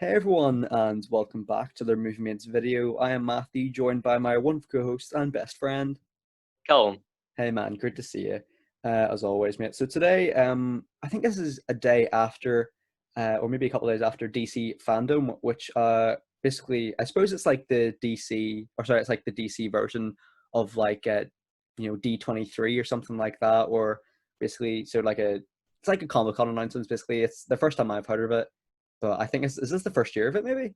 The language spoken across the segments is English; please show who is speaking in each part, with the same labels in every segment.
Speaker 1: Hey everyone, and welcome back to the Movie Mates video. I am Matthew, joined by my wonderful co-host and best friend.
Speaker 2: Callum.
Speaker 1: Hey man, great to see you, as always, mate. So today, I think this is a day after, or maybe a couple of days after DC Fandome, which basically, I suppose it's like the DC, or sorry, it's like the DC version of like, D23 or something like that, or basically, it's like a Comic-Con announcement. Basically, it's the first time I've heard of it. But I think is this the first year of it, maybe?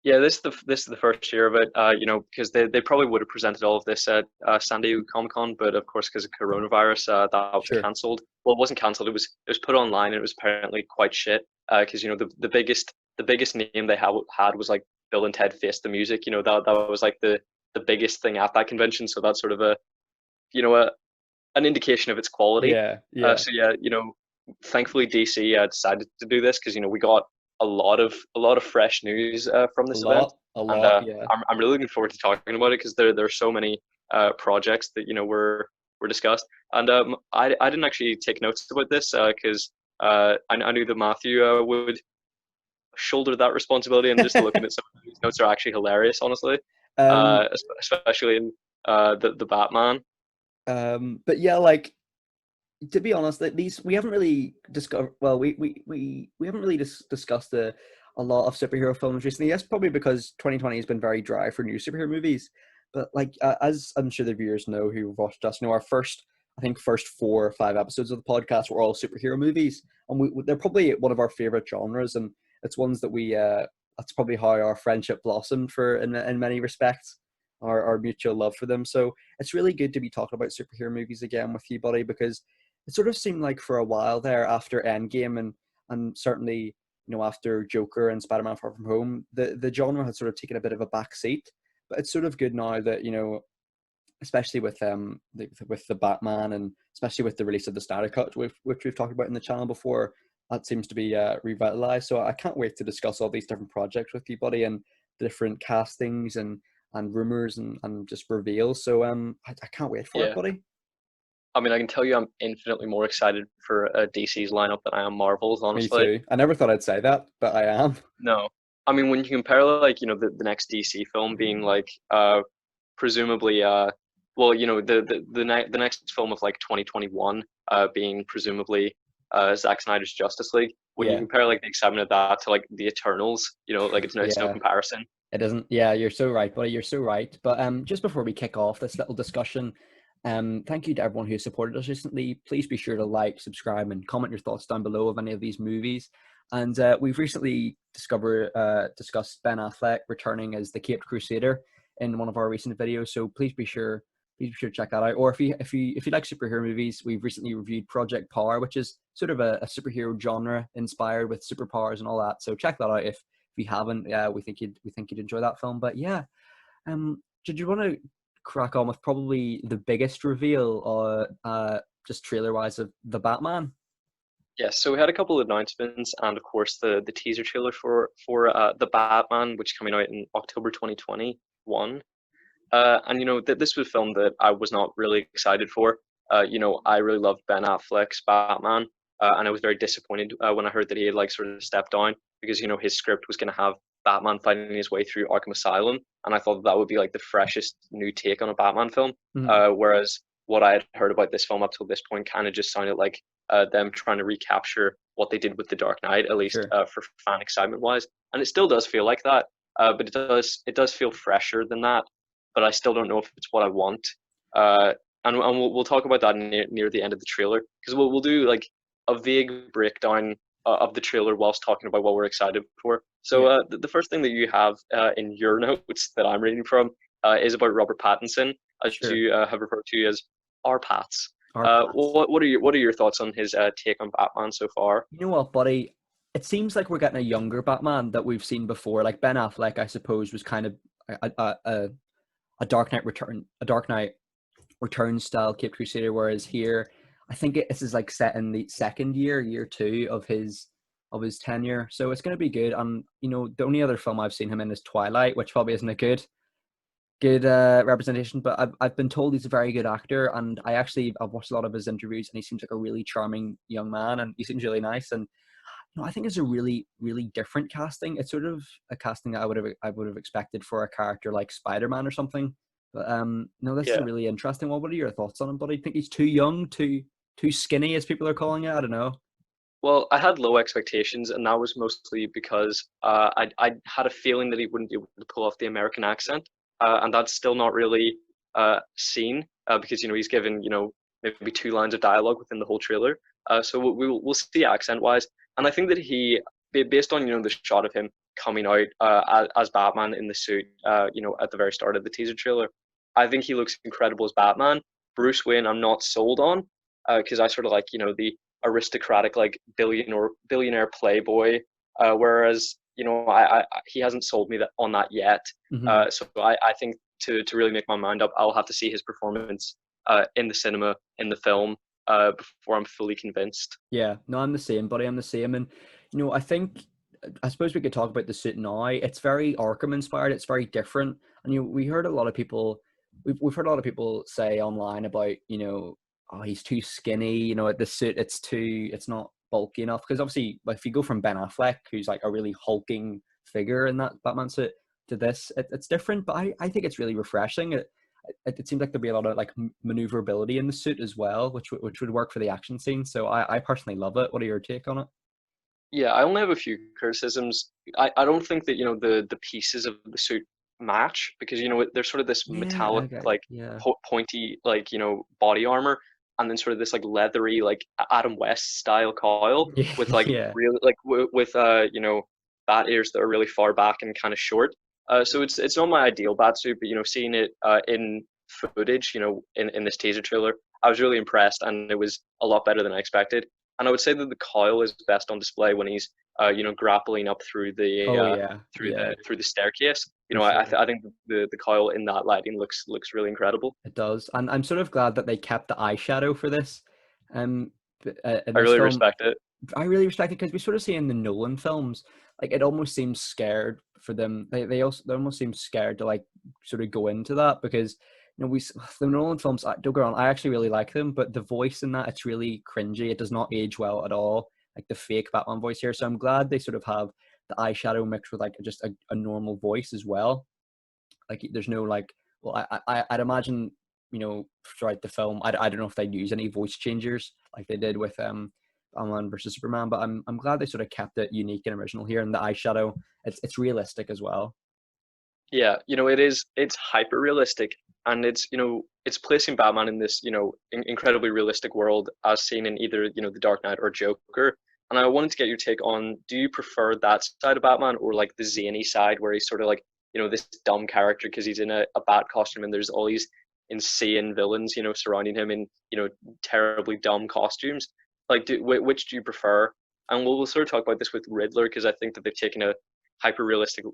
Speaker 2: Yeah, this is the first year of it. Because they probably would have presented all of this at San Diego Comic Con, but of course, because of coronavirus, that was
Speaker 1: Sure.
Speaker 2: cancelled. Well, it wasn't cancelled. It was put online, and it was apparently quite shit. Because the biggest name they had was like Bill and Ted Face the Music. That was like the biggest thing at that convention. So that's sort of a an indication of its quality.
Speaker 1: Yeah, yeah.
Speaker 2: So yeah, thankfully DC decided to do this because we got a lot of fresh news from
Speaker 1: A
Speaker 2: this event,
Speaker 1: lot, a
Speaker 2: and
Speaker 1: lot, yeah.
Speaker 2: I'm really looking forward to talking about it because there are so many projects that were discussed, and I didn't actually take notes about this because I knew that Matthew would shoulder that responsibility, and just looking at some of these notes are actually hilarious, honestly,
Speaker 1: Um,
Speaker 2: especially in the Batman.
Speaker 1: but yeah, like to be honest, that these we haven't really discovered. Well, we haven't really discussed a lot of superhero films recently. Yes, probably because 2020 has been very dry for new superhero movies. But like, as I'm sure the viewers know who watched us, our first 4 or 5 episodes of the podcast were all superhero movies, and they're probably one of our favorite genres, and it's ones that that's probably how our friendship blossomed for in many respects, our mutual love for them. So it's really good to be talking about superhero movies again with you, buddy, because it sort of seemed like for a while there after Endgame and certainly after Joker and Spider-Man Far From Home, the genre had sort of taken a bit of a back seat. But it's sort of good now that especially with with the Batman and especially with the release of the Snyder Cut, which we've talked about in the channel before, that seems to be revitalized. So I can't wait to discuss all these different projects with you, buddy, and the different castings and rumors and just reveals. So I can't wait for it,
Speaker 2: Yeah.
Speaker 1: buddy.
Speaker 2: I mean, I can tell you I'm infinitely more excited for DC's lineup than I am Marvel's,
Speaker 1: Me
Speaker 2: honestly.
Speaker 1: too. I never thought I'd say that, but I am.
Speaker 2: No. I mean, when you compare, like, the next DC film being, like, presumably, well, the next film of, like, 2021 being presumably Zack Snyder's Justice League, when you
Speaker 1: Yeah,
Speaker 2: compare, like, the excitement of that to, like, the Eternals, like, it's no
Speaker 1: yeah.
Speaker 2: comparison.
Speaker 1: It isn't. Yeah, you're so right, buddy. You're so right. But just before we kick off this little discussion, thank you to everyone who supported us recently. Please be sure to like, subscribe, and comment your thoughts down below of any of these movies. And we've recently discussed Ben Affleck returning as the Caped Crusader in one of our recent videos. So please be sure to check that out. Or if you like superhero movies, we've recently reviewed Project Power, which is sort of a superhero genre inspired with superpowers and all that. So check that out if you haven't. We think you'd enjoy that film. But yeah, did you want to crack on with probably the biggest reveal, just trailer wise, of the Batman?
Speaker 2: Yeah, so we had a couple of announcements, and of course the teaser trailer for the Batman, which is coming out in October 2021. And this was a film that I was not really excited for. I really loved Ben Affleck's Batman, and I was very disappointed when I heard that he had like sort of stepped down because his script was going to have Batman fighting his way through Arkham Asylum, and I thought that would be like the freshest new take on a Batman film.
Speaker 1: Mhm.
Speaker 2: Whereas what I had heard about this film up till this point kind of just sounded like them trying to recapture what they did with The Dark Knight, at least
Speaker 1: Sure.
Speaker 2: for fan excitement wise, and it still does feel like that. But it does feel fresher than that, but I still don't know if it's what I want. And we'll talk about that near the end of the trailer because we'll do like a vague breakdown of the trailer whilst talking about what we're excited for. So
Speaker 1: Yeah.
Speaker 2: the first thing that you have in your notes that I'm reading from is about Robert Pattinson, as
Speaker 1: Sure.
Speaker 2: you have referred to as R. Pats.
Speaker 1: Our paths.
Speaker 2: What are your thoughts on his take on Batman so far?
Speaker 1: You know what, buddy? It seems like we're getting a younger Batman that we've seen before. Like Ben Affleck, I suppose, was kind of a Dark Knight Return style Cape Crusader, whereas here, I think this is like set in the second year two of his tenure. So it's going to be good. And the only other film I've seen him in is Twilight, which probably isn't a good representation. But I've been told he's a very good actor, and I've watched a lot of his interviews, and he seems like a really charming young man, and he seems really nice. And no, I think it's a really, really different casting. It's sort of a casting that I would have expected for a character like Spider-Man or something. But no, this is a
Speaker 2: Yeah.
Speaker 1: really interesting one. What are your thoughts on him, buddy? Think he's too young, too skinny, as people are calling it? I don't know.
Speaker 2: Well, I had low expectations, and that was mostly because I had a feeling that he wouldn't be able to pull off the American accent, and that's still not really seen because he's given maybe two lines of dialogue within the whole trailer. So we'll see accent wise, and I think that based on the shot of him coming out as Batman in the suit, at the very start of the teaser trailer, I think he looks incredible as Batman. Bruce Wayne, I'm not sold on because I sort of like the aristocratic like billionaire playboy, whereas he hasn't sold me on that yet.
Speaker 1: Hmm.
Speaker 2: So I think to really make my mind up, I'll have to see his performance in the cinema in the film before I'm fully convinced.
Speaker 1: Yeah, no, I'm the same, buddy. I'm the same, and I suppose we could talk about the suit now. It's very Arkham inspired. It's very different, and we heard a lot of people. We've heard a lot of people say online about oh, he's too skinny. The suit, it's not bulky enough, because obviously, like, if you go from Ben Affleck, who's like a really hulking figure in that Batman suit, to this, it's different. But I think it's really refreshing. It seems like there'd be a lot of like maneuverability in the suit as well, which would work for the action scene. So I personally love it. What are your take on it?
Speaker 2: Yeah, I only have a few criticisms. I don't think that the pieces of the suit match because there's sort of this
Speaker 1: Yeah.
Speaker 2: metallic
Speaker 1: Okay.
Speaker 2: like
Speaker 1: Yeah.
Speaker 2: pointy like body armor and then sort of this like leathery like Adam West style coil
Speaker 1: Yeah.
Speaker 2: with like
Speaker 1: Yeah.
Speaker 2: really like with bat ears that are really far back and kind of short. So it's not my ideal bat suit, but seeing it in footage, in this teaser trailer, I was really impressed and it was a lot better than I expected. And I would say that the coil is best on display when he's grappling up through the
Speaker 1: Oh yeah. Yeah.
Speaker 2: through the staircase.
Speaker 1: For
Speaker 2: I
Speaker 1: sure.
Speaker 2: think the coil in that lighting looks really incredible.
Speaker 1: It does, and I'm sort of glad that they kept the eyeshadow for this. Um, in
Speaker 2: I
Speaker 1: this
Speaker 2: really
Speaker 1: film,
Speaker 2: respect it.
Speaker 1: I really respect it, because we sort of see in the Nolan films, like, it almost seems scared for them. They almost seem scared to like sort of go into that, because the Nolan films. Don't get on, I actually really like them, but the voice in that, it's really cringy. It does not age well at all, like the fake Batman voice here. So I'm glad they sort of have the eyeshadow mixed with like just a normal voice as well. Like, there's no like, well, I'd imagine, throughout the film, I don't know if they'd use any voice changers like they did with Batman versus Superman, but I'm glad they sort of kept it unique and original here. And the eyeshadow, it's realistic as well.
Speaker 2: Yeah, it's hyper realistic and it's placing Batman in this incredibly realistic world as seen in either the Dark Knight or Joker. And I wanted to get your take on, do you prefer that side of Batman or like the zany side where he's sort of like this dumb character because he's in a bat costume and there's all these insane villains surrounding him in terribly dumb costumes. Like, which do you prefer? And we'll sort of talk about this with Riddler because I think that they've taken a hyper realistic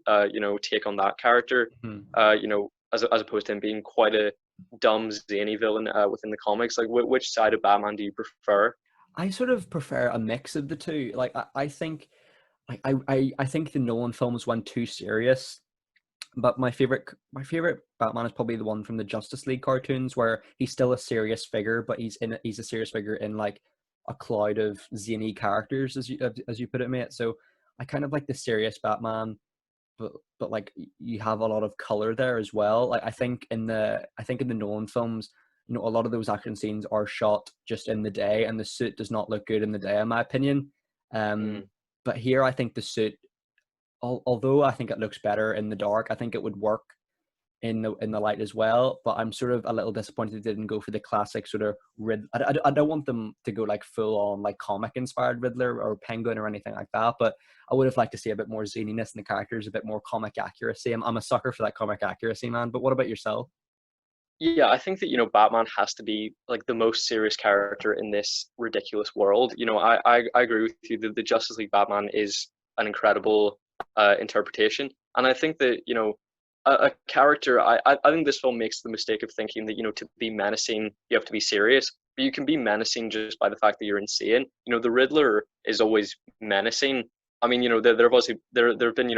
Speaker 2: take on that character,
Speaker 1: Mhm.
Speaker 2: as opposed to him being quite a dumb zany villain within the comics. Like, which side of Batman do you prefer?
Speaker 1: I sort of prefer a mix of the two. Like, I think, I think the Nolan films went too serious. But my favorite Batman is probably the one from the Justice League cartoons, where he's still a serious figure, but he's a serious figure in like a cloud of zany characters, as you put it, mate. So I kind of like the serious Batman, but like, you have a lot of color there as well. Like, I think in the Nolan films, a lot of those action scenes are shot just in the day, and the suit does not look good in the day, in my opinion. Um,
Speaker 2: Mm.
Speaker 1: but here, I think the suit, although I think it looks better in the dark, I think it would work in the light as well. But I'm sort of a little disappointed they didn't go for the classic sort of I don't want them to go like full on like comic inspired Riddler or Penguin or anything like that. But I would have liked to see a bit more zaniness in the characters, a bit more comic accuracy. I'm a sucker for that comic accuracy, man. But what about yourself?
Speaker 2: Yeah, I think that Batman has to be like the most serious character in this ridiculous world. I agree with you that the Justice League Batman is an incredible interpretation, and I think that a character. I think this film makes the mistake of thinking that to be menacing you have to be serious, but you can be menacing just by the fact that you're insane. The Riddler is always menacing. I mean, there have also there have been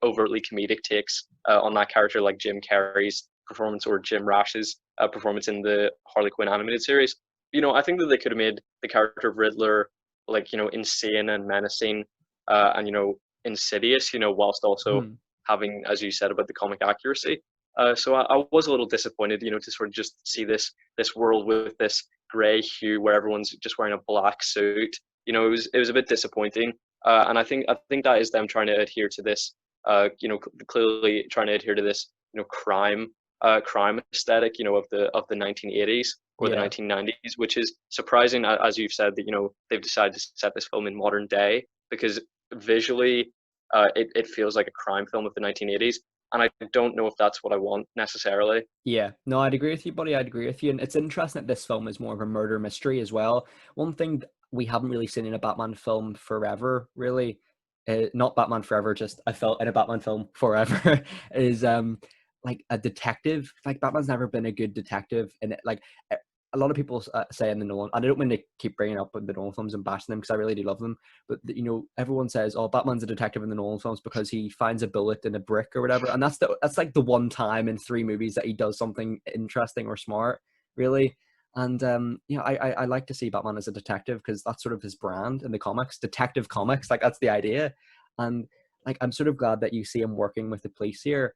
Speaker 2: overtly comedic takes on that character, like Jim Carrey's performance or Jim Rash's performance in the Harley Quinn animated series. I think that they could have made the character of Riddler like insane and menacing and insidious, whilst also
Speaker 1: Mhm.
Speaker 2: having, as you said, about the comic accuracy. So I was a little disappointed, to sort of just see this world with this gray hue where everyone's just wearing a black suit. It was a bit disappointing, and I think that is them trying to adhere to this, clearly trying to adhere to this, crime aesthetic, of the 1980s or the
Speaker 1: Yeah.
Speaker 2: 1990s, which is surprising, as you've said, that they've decided to set this film in modern day, because visually, it feels like a crime film of the 1980s, and I don't know if that's what I want necessarily.
Speaker 1: Yeah, no, I'd agree with you, buddy. I'd agree with you. And it's interesting that this film is more of a murder mystery as well. One thing we haven't really seen in a Batman film forever, really, not Batman Forever, just I felt in a Batman film forever, is like a detective. Like Batman's never been a good detective, and like a lot of people say in the Nolan, and I don't mean to keep bringing up the Nolan films and bashing them because I really do love them, but everyone says, "Oh, Batman's a detective in the Nolan films because he finds a bullet in a brick or whatever," and that's like the one time in 3 movies that he does something interesting or smart, really. And I like to see Batman as a detective because that's sort of his brand in the comics, detective comics. Like that's the idea, and like I'm sort of glad that you see him working with the police here.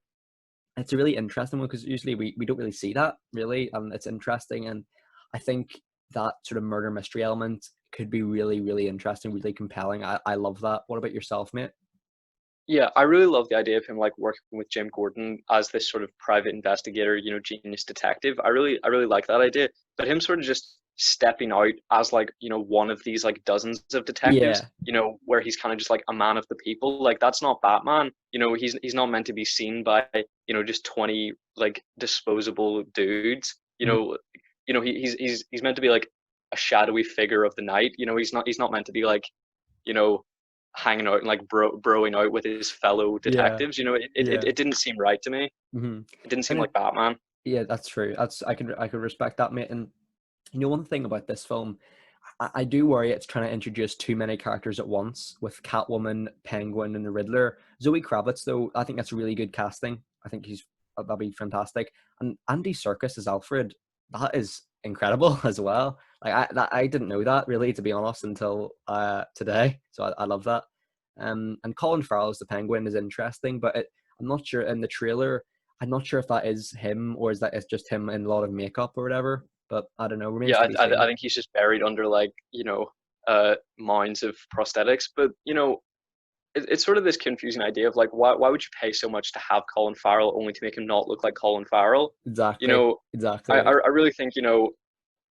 Speaker 1: It's a really interesting one because usually we don't really see that really, and it's interesting. And I think that sort of murder mystery element could be really, really interesting, really compelling. I love that. What about yourself, mate?
Speaker 2: Yeah, I really love the idea of him like working with Jim Gordon as this sort of private investigator, genius detective. I really like that idea. But him sort of just stepping out as like, one of these like dozens of detectives,
Speaker 1: Yeah.
Speaker 2: where he's kind of just like a man of the people. Like that's not Batman. He's not meant to be seen by, just 20 like disposable dudes.
Speaker 1: Mhm.
Speaker 2: He's meant to be like a shadowy figure of the night. He's not meant to be like, you know, hanging out and like broing out with his fellow
Speaker 1: Yeah.
Speaker 2: detectives. It
Speaker 1: Yeah.
Speaker 2: didn't seem right to me.
Speaker 1: Hmm.
Speaker 2: It didn't
Speaker 1: And
Speaker 2: seem like Batman.
Speaker 1: yeah, that's true. I can respect that, mate. And one thing about this film, I do worry it's trying to introduce too many characters at once with Catwoman, Penguin, and the Riddler. Zoe Kravitz, though, I think that's really good casting. I think that'll be fantastic. And Andy Serkis as Alfred, that is incredible as well. Like I didn't know that really, to be honest, until today. So I love that. And Colin Farrell as the Penguin is interesting, but I'm not sure in the trailer. I'm not sure if that is him or is that it's just him in a lot of makeup or whatever. But I don't know. Remains
Speaker 2: Yeah,
Speaker 1: to be
Speaker 2: I
Speaker 1: seen.
Speaker 2: think he's just buried under like mounds of prosthetics. But it's sort of this confusing idea of like why would you pay so much to have Colin Farrell only to make him not look like Colin Farrell? You
Speaker 1: Exactly.
Speaker 2: know, I I,
Speaker 1: Exactly.
Speaker 2: I really think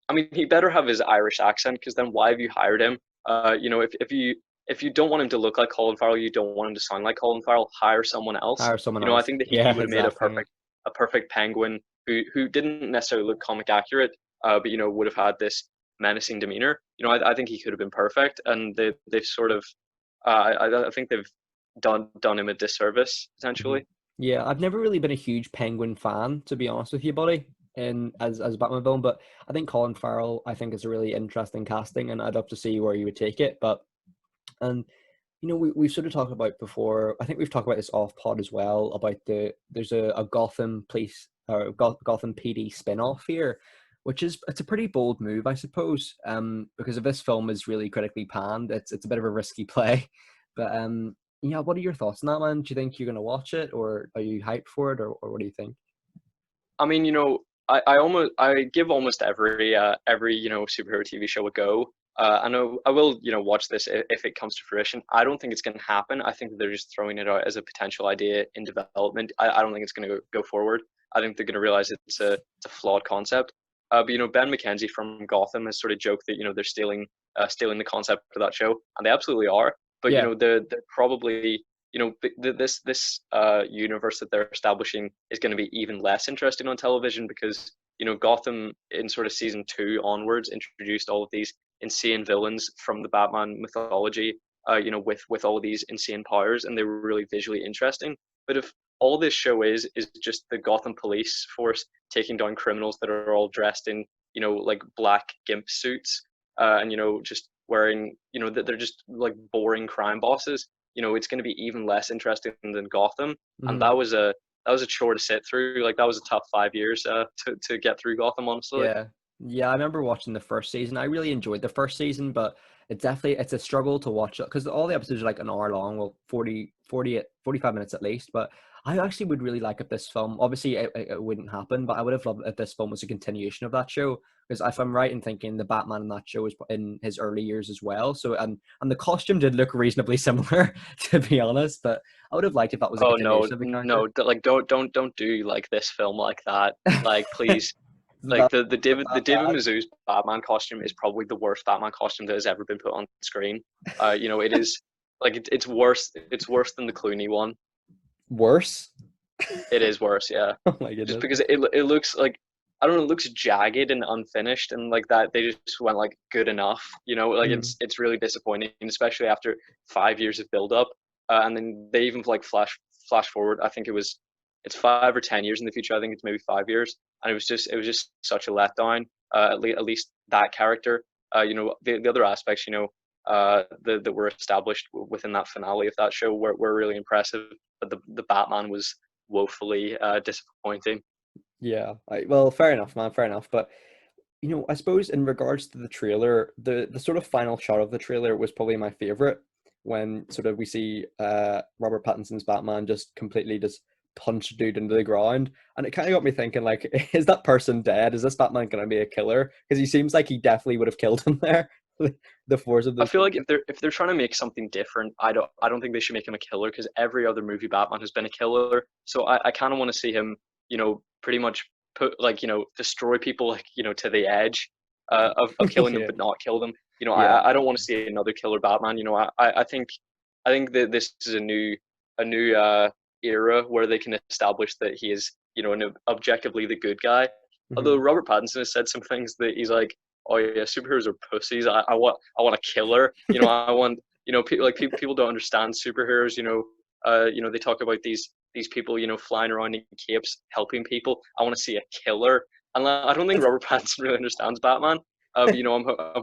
Speaker 2: I mean, he better have his Irish accent because then why have you hired him? If you don't want him to look like Colin Farrell, you don't want him to sound like Colin Farrell, hire someone else.
Speaker 1: Hire someone
Speaker 2: I
Speaker 1: else.
Speaker 2: think that he
Speaker 1: Yeah,
Speaker 2: would have made a
Speaker 1: exactly.
Speaker 2: perfect Penguin who didn't necessarily look comic accurate, but would have had this menacing demeanor. I think he could have been perfect, and they've sort of I think they've done him a disservice
Speaker 1: Hmm.
Speaker 2: potentially.
Speaker 1: Yeah, I've never really been a huge Penguin fan, to be honest with you, buddy, and as a Batman villain. But I think Colin Farrell, I think, is a really interesting casting, and I'd love to see where you would take it. But and we've sort of talked about before. I think we've talked about this off pod as well about there's a Gotham police or Gotham PD spin-off here, which it's a pretty bold move, I suppose. Because if this film is really critically panned, it's a bit of a risky play. But yeah, what are your thoughts on that, man? Do you think you're gonna watch it, or are you hyped for it, or what do you think?
Speaker 2: I mean, I give almost every superhero TV show a go. I know I will watch this if it comes to fruition. I don't think it's going to happen. I think that they're just throwing it out as a potential idea in development. I don't think it's going to go forward. I think they're going to realize it's a flawed concept. But Ben McKenzie from Gotham has sort of joked that they're stealing the concept for that show, and they absolutely are. But
Speaker 1: Yeah.
Speaker 2: they're probably this universe that they're establishing is going to be even less interesting on television because Gotham in sort of season 2 onwards introduced all of these insane villains from the Batman mythology, with all these insane powers, and they were really visually interesting. But if all this show is just the Gotham police force taking down criminals that are all dressed in like black gimp suits, and just wearing that they're just like boring crime bosses, it's going to be even less interesting than Gotham. And
Speaker 1: Hmm.
Speaker 2: that was a chore to sit through. Like that was a tough 5 years to get through Gotham, honestly.
Speaker 1: Yeah. Yeah, I remember watching the first season. I really enjoyed the first season, but it's a struggle to watch it because all the episodes are like an hour long, well, 45 minutes at least. But I actually would really like if this film, obviously it wouldn't happen, but I would have loved if this film was a continuation of that show. Because if I'm right in thinking the Batman in that show was in his early years as well. So and the costume did look reasonably similar, to be honest. But I would have liked if that was a
Speaker 2: Oh no,
Speaker 1: continuation of the character.
Speaker 2: no, like don't do like this film like that. Like please, like
Speaker 1: That,
Speaker 2: the David
Speaker 1: bad.
Speaker 2: Mizzou's Batman costume is probably the worst Batman costume that has ever been put on screen. You know, it is like it's worse. It's worse than the Clooney one.
Speaker 1: Worse.
Speaker 2: It is worse, yeah.
Speaker 1: Oh my
Speaker 2: Just
Speaker 1: goodness.
Speaker 2: because it looks like I don't know, it looks jagged and unfinished, and like that they just went like good enough. You know, like
Speaker 1: Mhm.
Speaker 2: it's really disappointing, especially after 5 years of build up, and then they even like flash forward. I think it's 5 or 10 years in the future. I think it's maybe 5 years, and it was just such a letdown. At least that character. You know, the other aspects, you know, that were established within that finale of that show were really impressive. But the Batman was woefully disappointing.
Speaker 1: Yeah. Well, fair enough, man. Fair enough. But I suppose in regards to the trailer, the sort of final shot of the trailer was probably my favorite when sort of we see Robert Pattinson's Batman just completely just punch a dude into the ground. And it kind of got me thinking, like, is that person dead? Is this Batman going to be a killer? Because he seems like he definitely would have killed him there. The force of
Speaker 2: I
Speaker 1: those
Speaker 2: feel like
Speaker 1: punches.
Speaker 2: if they're trying to make something different, I don't think they should make him a killer because every other movie Batman has been a killer. So I kind of want to see him, you know, pretty much put like destroy people like to the edge of killing them,
Speaker 1: Yeah.
Speaker 2: but not kill them. You know,
Speaker 1: Yeah.
Speaker 2: I don't want to see another killer Batman. You know, I think that this is a new era where they can establish that he is objectively the good guy. Although
Speaker 1: Hmm.
Speaker 2: Robert Pattinson has said some things that he's like, oh yeah, superheroes are pussies. I want a killer. I want people don't understand superheroes. They talk about these people flying around in capes helping people. I want to see a killer, and I don't think Robert Pattinson really understands Batman. I'm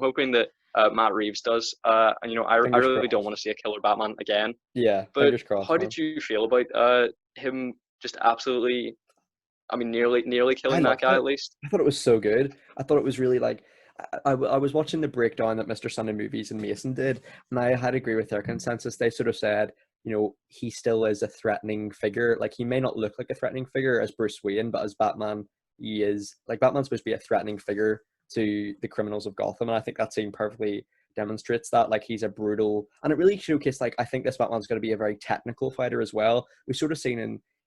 Speaker 2: hoping that Matt Reeves does. And I
Speaker 1: Fingers
Speaker 2: really don't
Speaker 1: crossed.
Speaker 2: want to see a killer Batman again.
Speaker 1: Yeah.
Speaker 2: But
Speaker 1: Fingers crossed,
Speaker 2: how
Speaker 1: man.
Speaker 2: did you feel about him just absolutely? I mean, nearly
Speaker 1: I
Speaker 2: killing that
Speaker 1: loved
Speaker 2: guy
Speaker 1: it.
Speaker 2: at least.
Speaker 1: I thought it was so good. I thought it was really like I was watching the breakdown that Mr. Sunday Movies and Mason did, and I had to agree with their consensus. They sort of said, he still is a threatening figure. Like he may not look like a threatening figure as Bruce Wayne, but as Batman, he is like Batman's supposed to be a threatening figure to the criminals of Gotham, and I think that scene perfectly demonstrates that. Like he's a brutal, and it really showcased like I think this Batman's going to be a very technical fighter as well. We've sort of seen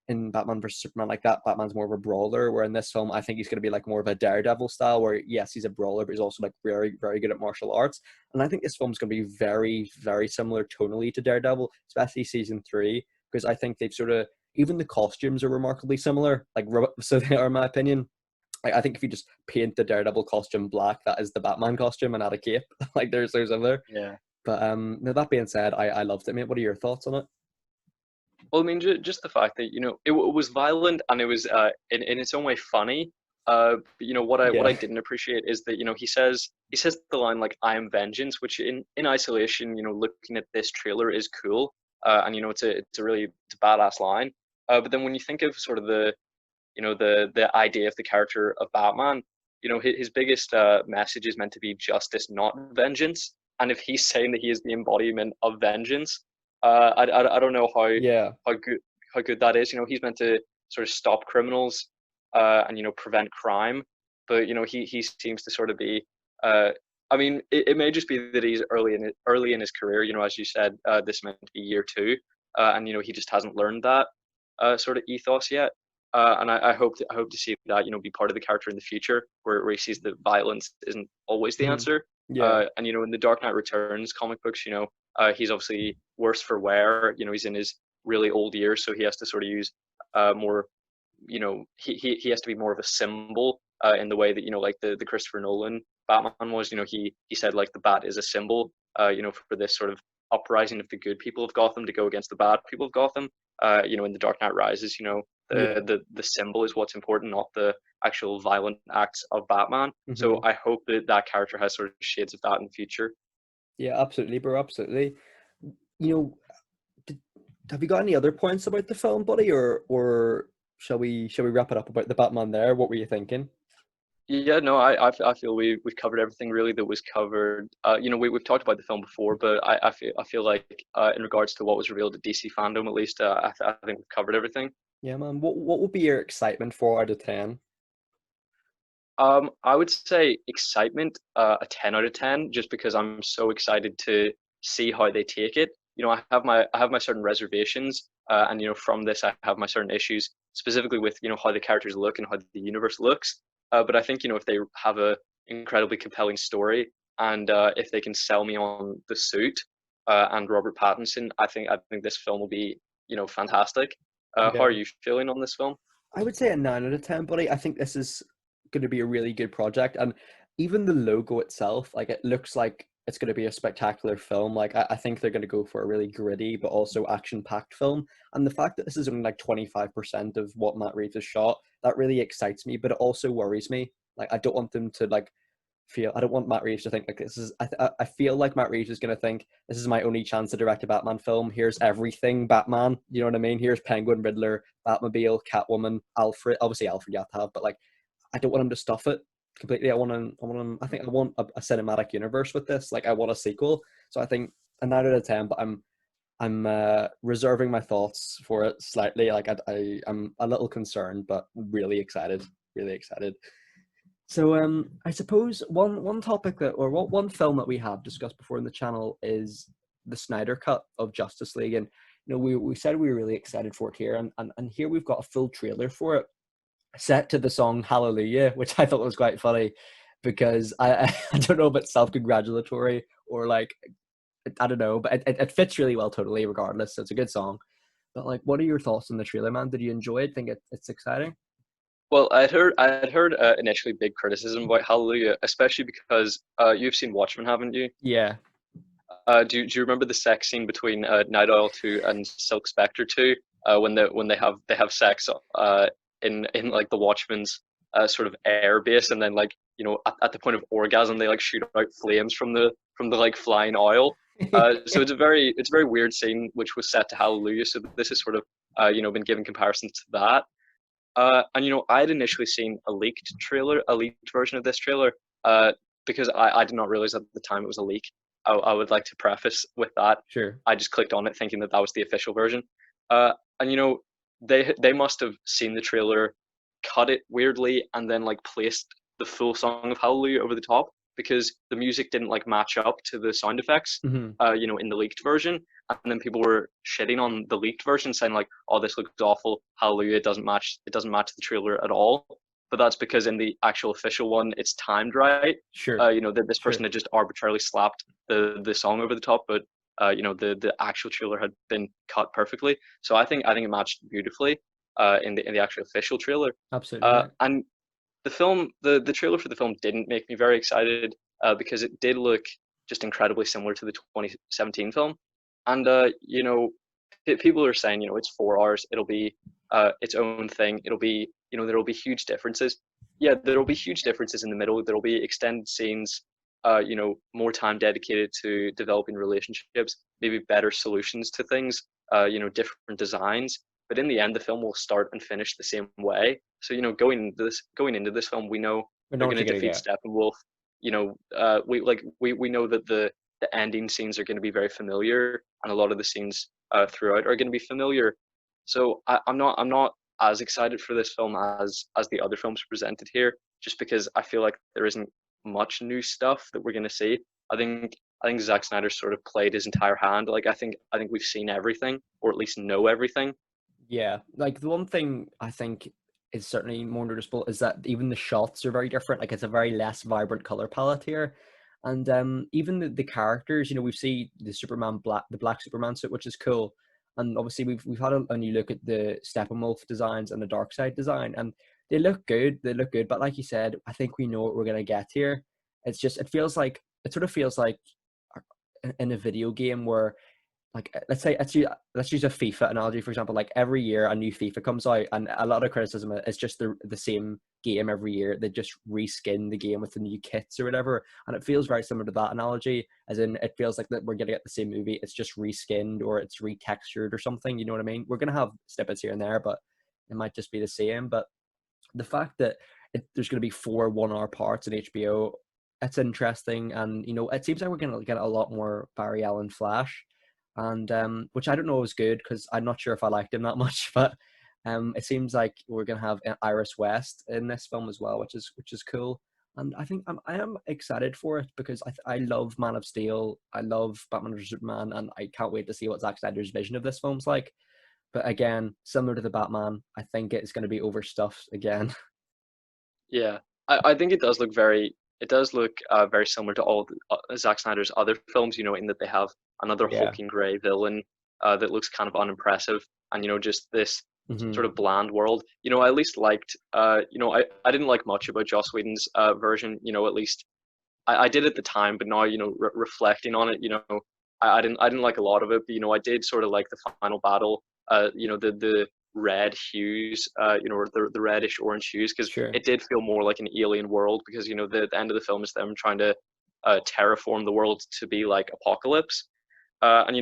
Speaker 1: in Batman versus Superman like that, Batman's more of a brawler. Where in this film, I think he's going to be like more of a Daredevil style, where yes, he's a brawler, but he's also like very, very good at martial arts. And I think this film's going to be very, very similar tonally to Daredevil, especially season three, because I think they've sort of even the costumes are remarkably similar. Like so, they are, in my opinion. I think if you just paint the Daredevil costume black, that is the Batman costume and add a cape. Like there's other.
Speaker 2: Yeah.
Speaker 1: But now that being said, I loved it, mate. What are your thoughts on it?
Speaker 2: Well, I mean, just the fact that it was violent and it was in its own way funny. But what I
Speaker 1: Yeah.
Speaker 2: didn't appreciate is that he says the line like "I am vengeance," which in isolation, looking at this trailer is cool. And it's a badass line. But then when you think of sort of the idea of the character of Batman, his biggest message is meant to be justice, not vengeance. And if he's saying that he is the embodiment of vengeance, I don't know
Speaker 1: Yeah.
Speaker 2: how good how good that is. He's meant to sort of stop criminals and prevent crime, but he seems to sort of be. I mean, it may just be that he's early in his career. As you said, this meant to be year two, and he just hasn't learned that sort of ethos yet. And I hope to see that be part of the character in the future, where he sees that violence isn't always the
Speaker 1: Mhm.
Speaker 2: answer.
Speaker 1: Yeah.
Speaker 2: And in the Dark Knight Returns comic books, he's obviously worse for wear. He's in his really old years, so he has to sort of use more. He has to be more of a symbol in the way that like the Christopher Nolan Batman was. He said like the bat is a symbol. For this sort of uprising of the good people of Gotham to go against the bad people of Gotham. In the Dark Knight Rises,
Speaker 1: Yeah.
Speaker 2: the symbol is what's important, not the actual violent acts of Batman. So
Speaker 1: Hmm.
Speaker 2: I hope that that character has sort of shades of that in the future.
Speaker 1: Yeah, absolutely, bro. Absolutely. You know, did, have you got any other points about the film, buddy, or shall we wrap it up about the Batman there? What were you thinking?
Speaker 2: Yeah, no, I feel we've covered everything really that was covered. You know, we've talked about the film before, but I feel like in regards to what was revealed at DC Fandom, at least, I think we've covered everything.
Speaker 1: Yeah, man. What would be your excitement 4 out of 10?
Speaker 2: I would say excitement, a 10 out of 10, just because I'm so excited to see how they take it. You know, I have my certain reservations, and you know, from this I have my certain issues, specifically with you know how the characters look and how the universe looks. But I think you know if they have a incredibly compelling story and if they can sell me on the suit and Robert Pattinson, I think this film will be you know fantastic. How are
Speaker 1: Yeah.
Speaker 2: you feeling on this film?
Speaker 1: I would say a 9 out of 10, buddy. I think this is going to be a really good project, and even the logo itself, like it looks like it's going to be a spectacular film. Like I think they're going to go for a really gritty but also action-packed film, and the fact that this is only like 25% of what Matt Reeves has shot, that really excites me, but it also worries me. Like I don't want them to like feel. I don't want Matt Reeves to think like this is. I feel like Matt Reeves is going to think this is my only chance to direct a Batman film. Here's everything Batman. You know what I mean? Here's Penguin, Riddler, Batmobile, Catwoman, Alfred. Obviously, Alfred you have to have, but like I don't want him to stuff it completely. I want him. I want him. I think I want a cinematic universe with this. Like I want a sequel. So I think a 9 out of 10. But I'm reserving my thoughts for it slightly. Like I'm a little concerned, but really excited. Really excited. So I suppose one topic that or one film that we have discussed before in the channel is the Snyder Cut of Justice League, and you know we said we were really excited for it here, and here we've got a full trailer for it set to the song Hallelujah, which I thought was quite funny because I don't know if it's self congratulatory or like I don't know, but it fits really well totally regardless. So it's a good song. But like, what are your thoughts on the trailer, man? Did you enjoy it? Think it's exciting?
Speaker 2: Well, I had heard initially big criticism about Hallelujah, especially because you've seen Watchmen, haven't you?
Speaker 1: Yeah.
Speaker 2: Do you remember the sex scene between Night Owl 2 and Silk Spectre 2 when they have sex in like the Watchmen's sort of air base, and then like you know at the point of orgasm they like shoot out flames from the like flying oil. So it's a very weird scene which was set to Hallelujah. So this is sort of you know been given comparisons to that. And you know, I had initially seen a leaked version of this trailer, because I did not realize at the time it was a leak. I would like to preface with that.
Speaker 1: Sure.
Speaker 2: I just clicked on it thinking that that was the official version. And you know, they must have seen the trailer, cut it weirdly, and then like placed the full song of Hallelujah over the top because the music didn't like match up to the sound effects.
Speaker 1: Hmm.
Speaker 2: You know, in the leaked version, and then people were shitting on the leaked version, saying like, "Oh, this looks awful. Hallelujah, it doesn't match. It doesn't match the trailer at all." But that's because in the actual official one, it's timed right.
Speaker 1: Sure.
Speaker 2: You know, that this person
Speaker 1: Sure.
Speaker 2: had just arbitrarily slapped the song over the top, but you know, the actual trailer had been cut perfectly. So I think it matched beautifully in the actual official trailer.
Speaker 1: Absolutely. Yeah.
Speaker 2: And the trailer for the film didn't make me very excited because it did look just incredibly similar to the 2017 film, and you know, people are saying you know it's 4 hours, it'll be its own thing, it'll be you know there'll be huge differences. Yeah, there'll be huge differences in the middle. There'll be extended scenes, you know, more time dedicated to developing relationships, maybe better solutions to things, you know, different designs. But in the end, the film will start and finish the same way. So you know, going into this film, we know
Speaker 1: We know
Speaker 2: they're
Speaker 1: what
Speaker 2: going
Speaker 1: you're
Speaker 2: to
Speaker 1: gonna
Speaker 2: defeat
Speaker 1: get.
Speaker 2: Steppenwolf. You know, we know that the ending scenes are going to be very familiar, and a lot of the scenes throughout are going to be familiar. So I'm not as excited for this film as the other films presented here, just because I feel like there isn't much new stuff that we're going to see. I think Zack Snyder sort of played his entire hand. Like I think we've seen everything, or at least know everything.
Speaker 1: Yeah, like the one thing I think is certainly more noticeable is that even the shots are very different. Like it's a very less vibrant color palette here, and even the characters. You know, we've seen the black Superman suit, which is cool, and obviously we've had a new look at the Steppenwolf designs and the Darkseid design, and they look good. They look good, but like you said, I think we know what we're gonna get here. It's just it sort of feels like in a video game where like let's use a FIFA analogy for example. Like every year a new FIFA comes out, and a lot of criticism is just the same game every year. They just reskin the game with the new kits or whatever, and it feels very similar to that analogy. As in, it feels like that we're gonna get the same movie. It's just reskinned or it's retextured or something. You know what I mean? We're gonna have snippets here and there, but it might just be the same. But the fact that there's going to be 4 1-hour parts in HBO. It's interesting, and it seems like we're going to get a lot more Barry Allen Flash, and which I don't know is good because I'm not sure if I liked him that much, but it seems like we're going to have Iris West in this film as well, which is cool. And I think I am excited for it because I love Man of Steel, I love Batman vs Superman, and I can't wait to see what Zack Snyder's vision of this film's like. But again, similar to the Batman, I think it's going to be overstuffed again.
Speaker 2: Yeah, I think it does look very similar to all Zack Snyder's other films, in that they have another
Speaker 1: Yeah.
Speaker 2: hulking gray villain that looks kind of unimpressive, and just this
Speaker 1: Hmm.
Speaker 2: sort of bland world. I at least liked, I didn't like much about Joss Whedon's version, at least I did at the time, but now, reflecting on it, I didn't like a lot of it, but I did sort of like the final battle, the red hues, or the reddish orange hues, because
Speaker 1: Sure.
Speaker 2: it did feel more like an alien world, because the end of the film is them trying to terraform the world to be like Apocalypse, and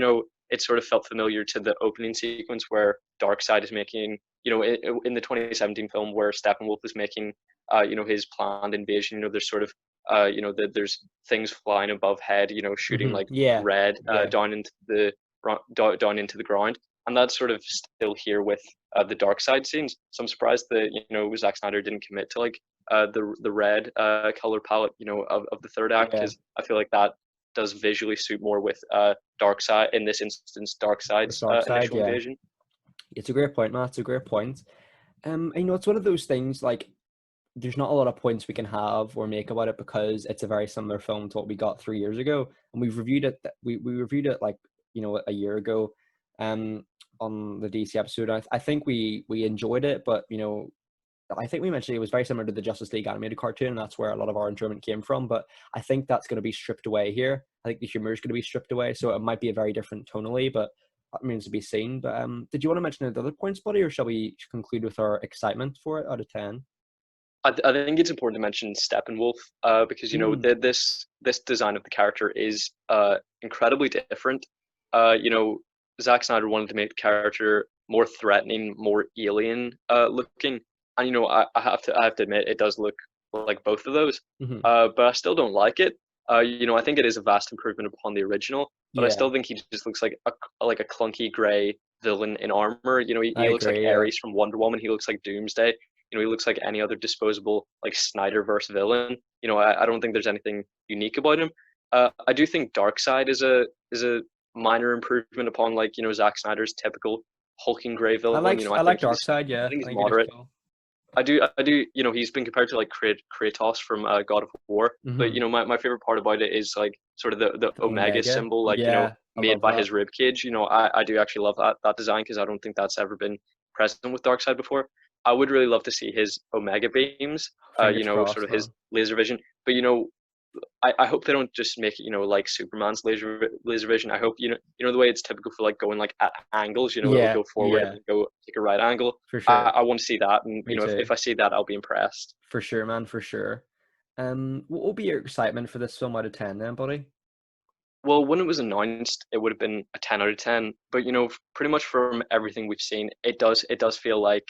Speaker 2: it sort of felt familiar to the opening sequence where Darkseid is making, in the 2017 film where Steppenwolf is making, his planned invasion. There's sort of, there's things flying above head, shooting
Speaker 1: Hmm.
Speaker 2: like
Speaker 1: Yeah.
Speaker 2: red
Speaker 1: Yeah.
Speaker 2: down into the ground, and that's sort of still here with the Darkseid scenes. So I'm surprised that Zack Snyder didn't commit to like the red color palette, of the third act,
Speaker 1: Yeah.
Speaker 2: because I feel like that does visually suit more with Darkseid, in this instance,
Speaker 1: With
Speaker 2: Darkseid's
Speaker 1: Darkseid,
Speaker 2: initial
Speaker 1: yeah.
Speaker 2: invasion.
Speaker 1: It's a great point, Matt. It's a great point. And, it's one of those things like there's not a lot of points we can have or make about it because it's a very similar film to what we got 3 years ago, and we've reviewed it. We reviewed it like a year ago, um, on the DC episode. I think we enjoyed it, but I think we mentioned it was very similar to the Justice League animated cartoon, and that's where a lot of our enjoyment came from. But I think that's going to be stripped away here. I think the humor is going to be stripped away, so it might be a very different tonally, but that remains to be seen. But did you want to mention any other points, buddy, or shall we conclude with our excitement for it out of 10?
Speaker 2: I think it's important to mention Steppenwolf, because
Speaker 1: Mm,
Speaker 2: this design of the character is incredibly different. Zack Snyder wanted to make the character more threatening, more alien looking, and I have to admit it does look like both of those,
Speaker 1: hmm.
Speaker 2: but I still don't like it. I think it is a vast improvement upon the original, but I
Speaker 1: Yeah,
Speaker 2: still think he just looks like a clunky gray villain in armor.
Speaker 1: I
Speaker 2: He looks like
Speaker 1: agree. Yeah,
Speaker 2: Ares from Wonder Woman. He looks like Doomsday. He looks like any other disposable like Snyderverse villain. I don't think there's anything unique about him. I do think Darkseid is a minor improvement upon like Zack Snyder's typical hulking gray villain.
Speaker 1: I like
Speaker 2: I
Speaker 1: Darkseid. Yeah,
Speaker 2: think
Speaker 1: I
Speaker 2: he's
Speaker 1: think it is
Speaker 2: moderate.
Speaker 1: cool.
Speaker 2: I do. He's been compared to like Kratos from God of War, but
Speaker 1: Hmm.
Speaker 2: my favorite part about it is like sort of the Omega
Speaker 1: Omega.
Speaker 2: symbol, like
Speaker 1: Yeah, I
Speaker 2: made
Speaker 1: love
Speaker 2: by
Speaker 1: that
Speaker 2: his rib cage. I do actually love that design, because I don't think that's ever been present with Darkseid before. I would really love to see his Omega beams,
Speaker 1: fingers
Speaker 2: sort
Speaker 1: crossed,
Speaker 2: of his
Speaker 1: man.
Speaker 2: laser vision. But I hope they don't just make it, like Superman's laser vision. I hope the way it's typical for like going like at angles. It'll
Speaker 1: Yeah,
Speaker 2: go forward and
Speaker 1: yeah,
Speaker 2: then go take a right angle.
Speaker 1: for
Speaker 2: I,
Speaker 1: sure.
Speaker 2: I want to see that, and
Speaker 1: Me
Speaker 2: if
Speaker 1: too.
Speaker 2: I see that, I'll be impressed.
Speaker 1: For sure, man, for sure. What will be your excitement for this film out of 10 then, buddy?
Speaker 2: Well, when it was announced, it would have been a 10 out of 10. But pretty much from everything we've seen, it does feel like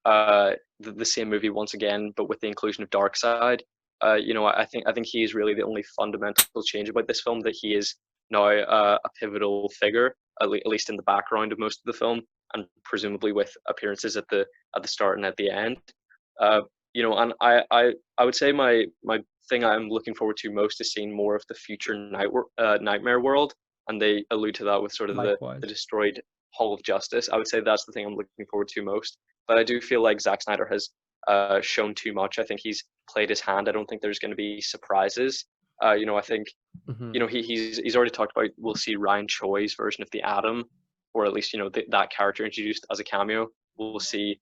Speaker 2: the same movie once again, but with the inclusion of Darkseid. I think he is really the only fundamental change about this film, that he is now a pivotal figure, at least in the background of most of the film, and presumably with appearances at the start and at the end. Uh, and I would say my thing I'm looking forward to most is seeing more of the future nightmare world, and they allude to that with sort of the
Speaker 1: Likewise.
Speaker 2: destroyed Hall of Justice. I would say that's the thing I'm looking forward to most. But I do feel like Zack Snyder has shown too much. I think he's played his hand. I don't think there's going to be surprises. I think
Speaker 1: Hmm.
Speaker 2: he's already talked about, we'll see Ryan Choi's version of the Atom, or at least that character introduced as a cameo. We'll see,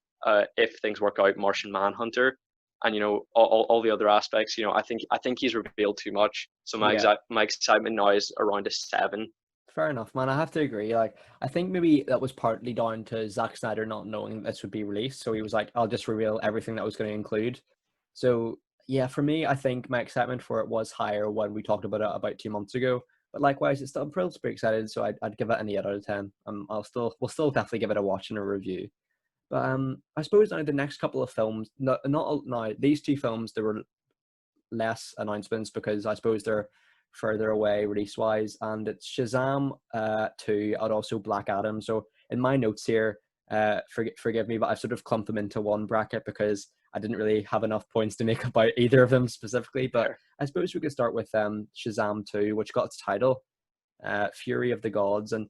Speaker 2: if things work out, Martian Manhunter, and all the other aspects. I think he's revealed too much. So
Speaker 1: Yeah,
Speaker 2: my excitement now is around a 7.
Speaker 1: fair enough, man. I have to agree. Like, I think maybe that was partly down to Zack Snyder not knowing this would be released. So he was like, I'll just reveal everything that was going to include. So, yeah, for me, I think my excitement for it was higher when we talked about it about 2 months ago. But likewise, it's still, I'm pretty excited. So I'd give it an 8 out of 10. We'll still definitely give it a watch and a review. But I suppose now the next couple of films, not now these two films, there were less announcements because I suppose they're further away release wise, and it's Shazam 2 and also Black Adam. So in my notes here, forgive me, but I've sort of clumped them into one bracket because I didn't really have enough points to make about either of them specifically. But
Speaker 2: Sure.
Speaker 1: I suppose we could start with Shazam 2, which got its title, Fury of the Gods. And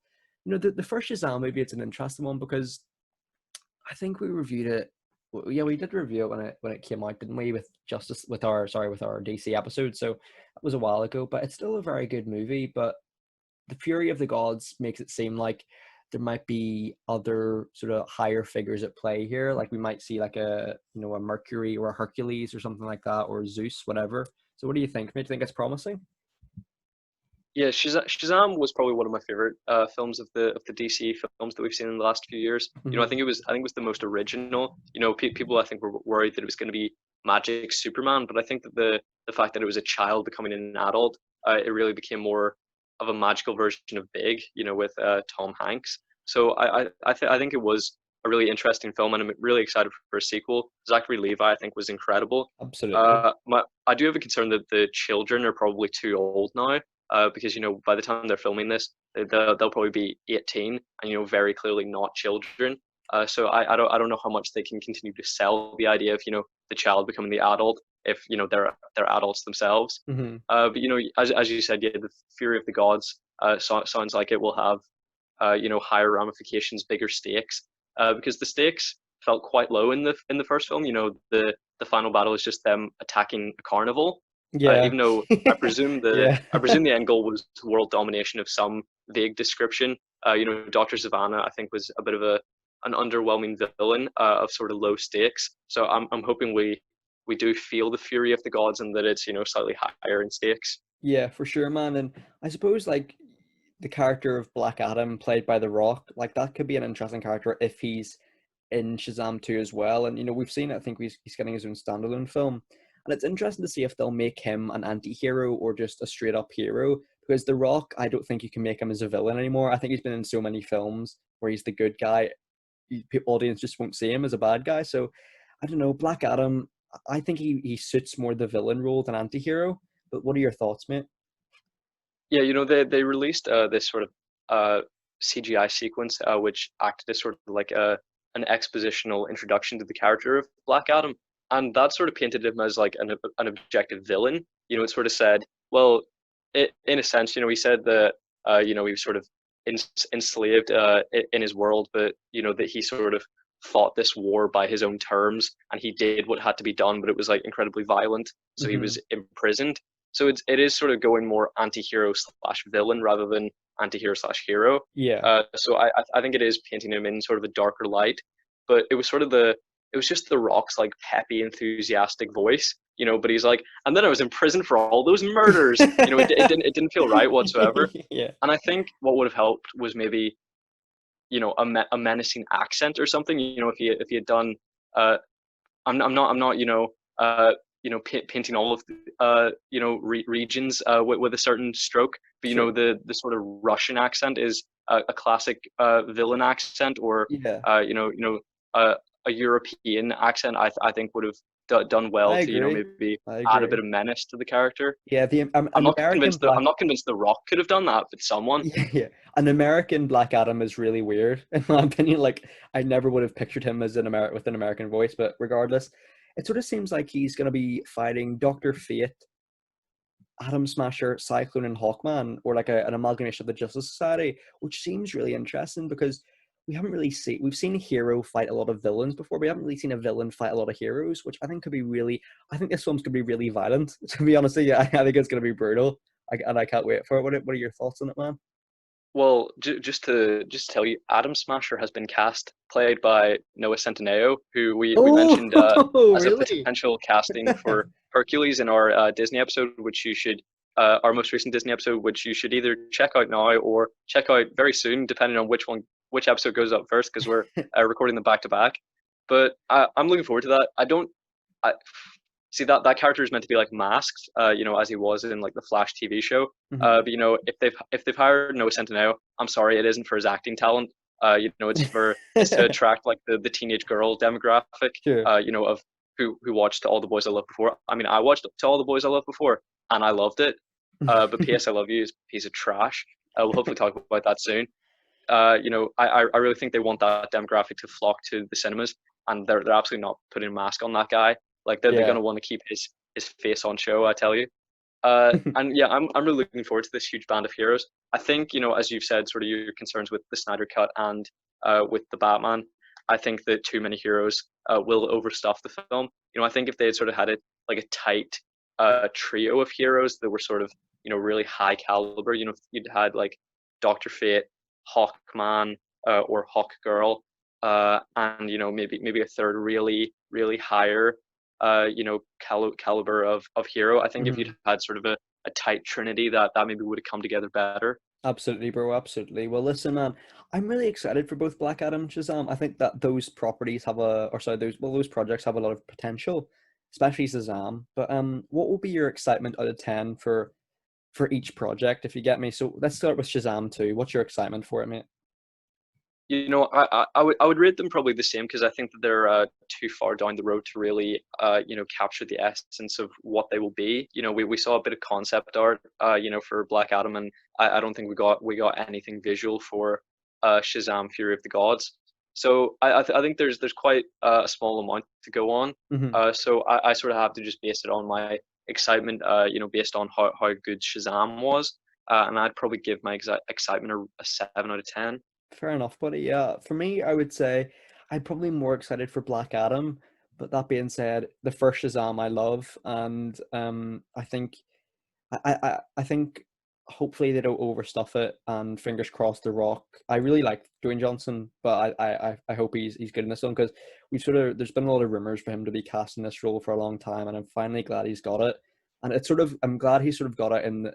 Speaker 1: the first Shazam movie, it's an interesting one because I think we reviewed it. Yeah, we did review it when it came out, didn't we? With our DC episode. So that was a while ago, but it's still a very good movie. But the Fury of the Gods makes it seem like there might be other sort of higher figures at play here. Like we might see like a a Mercury or a Hercules or something like that, or Zeus, whatever. So what do you think? Do you think it's promising?
Speaker 2: Yeah, Shazam was probably one of my favorite films of the DC films that we've seen in the last few years. I
Speaker 1: Mhm.
Speaker 2: think it was the most original. People I think were worried that it was going to be Magic Superman, but I think that the fact that it was a child becoming an adult, it really became more of a magical version of Big. With Tom Hanks. So I think it was a really interesting film, and I'm really excited for a sequel. Zachary Levi, I think, was incredible.
Speaker 1: Absolutely.
Speaker 2: I do have a concern that the children are probably too old now, because by the time they're filming this, they'll probably be 18 and very clearly not children. So I don't know how much they can continue to sell the idea of the child becoming the adult if they're adults themselves.
Speaker 1: Hmm.
Speaker 2: But as you said, yeah, the Fury of the Gods sounds like it will have higher ramifications, bigger stakes, because the stakes felt quite low in the first film. The final battle is just them attacking a carnival,
Speaker 1: Yeah.
Speaker 2: even though
Speaker 1: Yeah.
Speaker 2: I presume the end goal was world domination of some vague description. Doctor Savannah I think was a bit of an underwhelming villain of sort of low stakes. So I'm hoping we do feel the fury of the gods and that it's slightly higher in stakes.
Speaker 1: Yeah, for sure, man. And I suppose like the character of Black Adam played by The Rock, like that could be an interesting character if he's in Shazam 2 as well. And we've seen it, I think he's getting his own standalone film. And it's interesting to see if they'll make him an anti-hero or just a straight up hero. Because The Rock, I don't think you can make him as a villain anymore. I think he's been in so many films where he's the good guy, audience just won't see him as a bad guy. So I don't know, Black Adam, I think he suits more the villain role than anti-hero. But what are your thoughts, mate?
Speaker 2: Yeah, they released this sort of CGI sequence, which acted as sort of like an expositional introduction to the character of Black Adam, and that sort of painted him as like an objective villain. It sort of said, well, in a sense, he said that he was sort of enslaved in his world, but that he sort of fought this war by his own terms, and he did what had to be done, but it was like incredibly violent, so he
Speaker 1: Hmm.
Speaker 2: was imprisoned. So it is sort of going more anti-hero slash villain rather than anti-hero slash hero.
Speaker 1: Yeah.
Speaker 2: So I think it is painting him in sort of a darker light, but it was just the Rock's like peppy, enthusiastic voice, But he's like, and then I was in prison for all those murders. It didn't feel right whatsoever.
Speaker 1: Yeah.
Speaker 2: And I think what would have helped was maybe a menacing accent or something. If he had done I'm not painting all of regions with a certain stroke, but
Speaker 1: Sure.
Speaker 2: the sort of Russian accent is a classic villain accent, or
Speaker 1: Yeah.
Speaker 2: uh, you know you know uh, a European accent. I think would have done well
Speaker 1: I
Speaker 2: to
Speaker 1: agree.
Speaker 2: maybe
Speaker 1: I
Speaker 2: add a
Speaker 1: agree.
Speaker 2: bit of menace to the character.
Speaker 1: Yeah, the
Speaker 2: I'm
Speaker 1: an
Speaker 2: not
Speaker 1: American
Speaker 2: convinced that
Speaker 1: Black.
Speaker 2: The Rock could have done that, but someone.
Speaker 1: Yeah, yeah. An American Black Adam is really weird, in my opinion. Like, I never would have pictured him as with an American voice, but regardless, it sort of seems like he's going to be fighting Doctor Fate, Atom Smasher, Cyclone, and Hawkman, or like an amalgamation of the Justice Society, which seems really interesting because we've seen a hero fight a lot of villains before. We haven't really seen a villain fight a lot of heroes, which I think could be really. I think this film's gonna be really violent. To be honest, yeah, I think it's gonna be brutal, and I can't wait for it. What are your thoughts on it, man?
Speaker 2: Well, just tell you, Adam Smasher has been cast, played by Noah Centineo, who we
Speaker 1: Oh,
Speaker 2: mentioned as a
Speaker 1: really?
Speaker 2: potential casting for Hercules in our Disney episode, which you should our most recent Disney episode, which you should either check out now or check out very soon, depending on which episode goes up first, because we're recording them back to back. But I'm looking forward to that. I don't. I, See that character is meant to be like masked, as he was in like the Flash TV show.
Speaker 1: Mhm.
Speaker 2: But if they've hired Noah Centineo, I'm sorry, it isn't for his acting talent. It's to attract like the teenage girl demographic,
Speaker 1: Sure.
Speaker 2: of who watched All the Boys I Loved Before. I mean, I watched To All the Boys I Loved Before, and I loved it. But P.S. I Love You is a piece of trash. We'll hopefully talk about that soon. I really think they want that demographic to flock to the cinemas, and they're absolutely not putting a mask on that guy. Like they're
Speaker 1: Yeah.
Speaker 2: gonna want to keep his face on show, I tell you. And yeah, I'm really looking forward to this huge band of heroes. I think, as you've said, sort of your concerns with the Snyder Cut and with the Batman. I think that too many heroes will overstuff the film. I think if they had sort of had it like a tight trio of heroes that were sort of really high caliber. If you'd had like Doctor Fate, Hawkman, or Hawk Girl, and maybe a third really higher caliber of hero. I think if
Speaker 1: Mhm.
Speaker 2: you'd had sort of a tight trinity, that maybe would have come together better.
Speaker 1: Absolutely, bro. Absolutely. Well, listen, man, I'm really excited for both Black Adam and Shazam. I think that those properties have those projects have a lot of potential, especially Shazam. But what will be your excitement out of 10 for each project, if you get me? So let's start with Shazam 2. What's your excitement for it, mate?
Speaker 2: I would rate them probably the same because I think that they're too far down the road to really capture the essence of what they will be. We saw a bit of concept art for Black Adam, and I don't think we got anything visual for Shazam: Fury of the Gods. So I think there's quite a small amount to go on.
Speaker 1: Hmm.
Speaker 2: So I sort of have to just base it on my excitement, based on how good Shazam was, and I'd probably give my excitement a 7 out of 10.
Speaker 1: Fair enough, buddy. Yeah, for me, I would say I'm probably more excited for Black Adam. But that being said, the first Shazam I love, and I think hopefully they don't overstuff it, and fingers crossed The Rock. I really like Dwayne Johnson, but I hope he's good in this one, because there's been a lot of rumors for him to be cast in this role for a long time, and I'm finally glad he's got it. And I'm glad he sort of got it in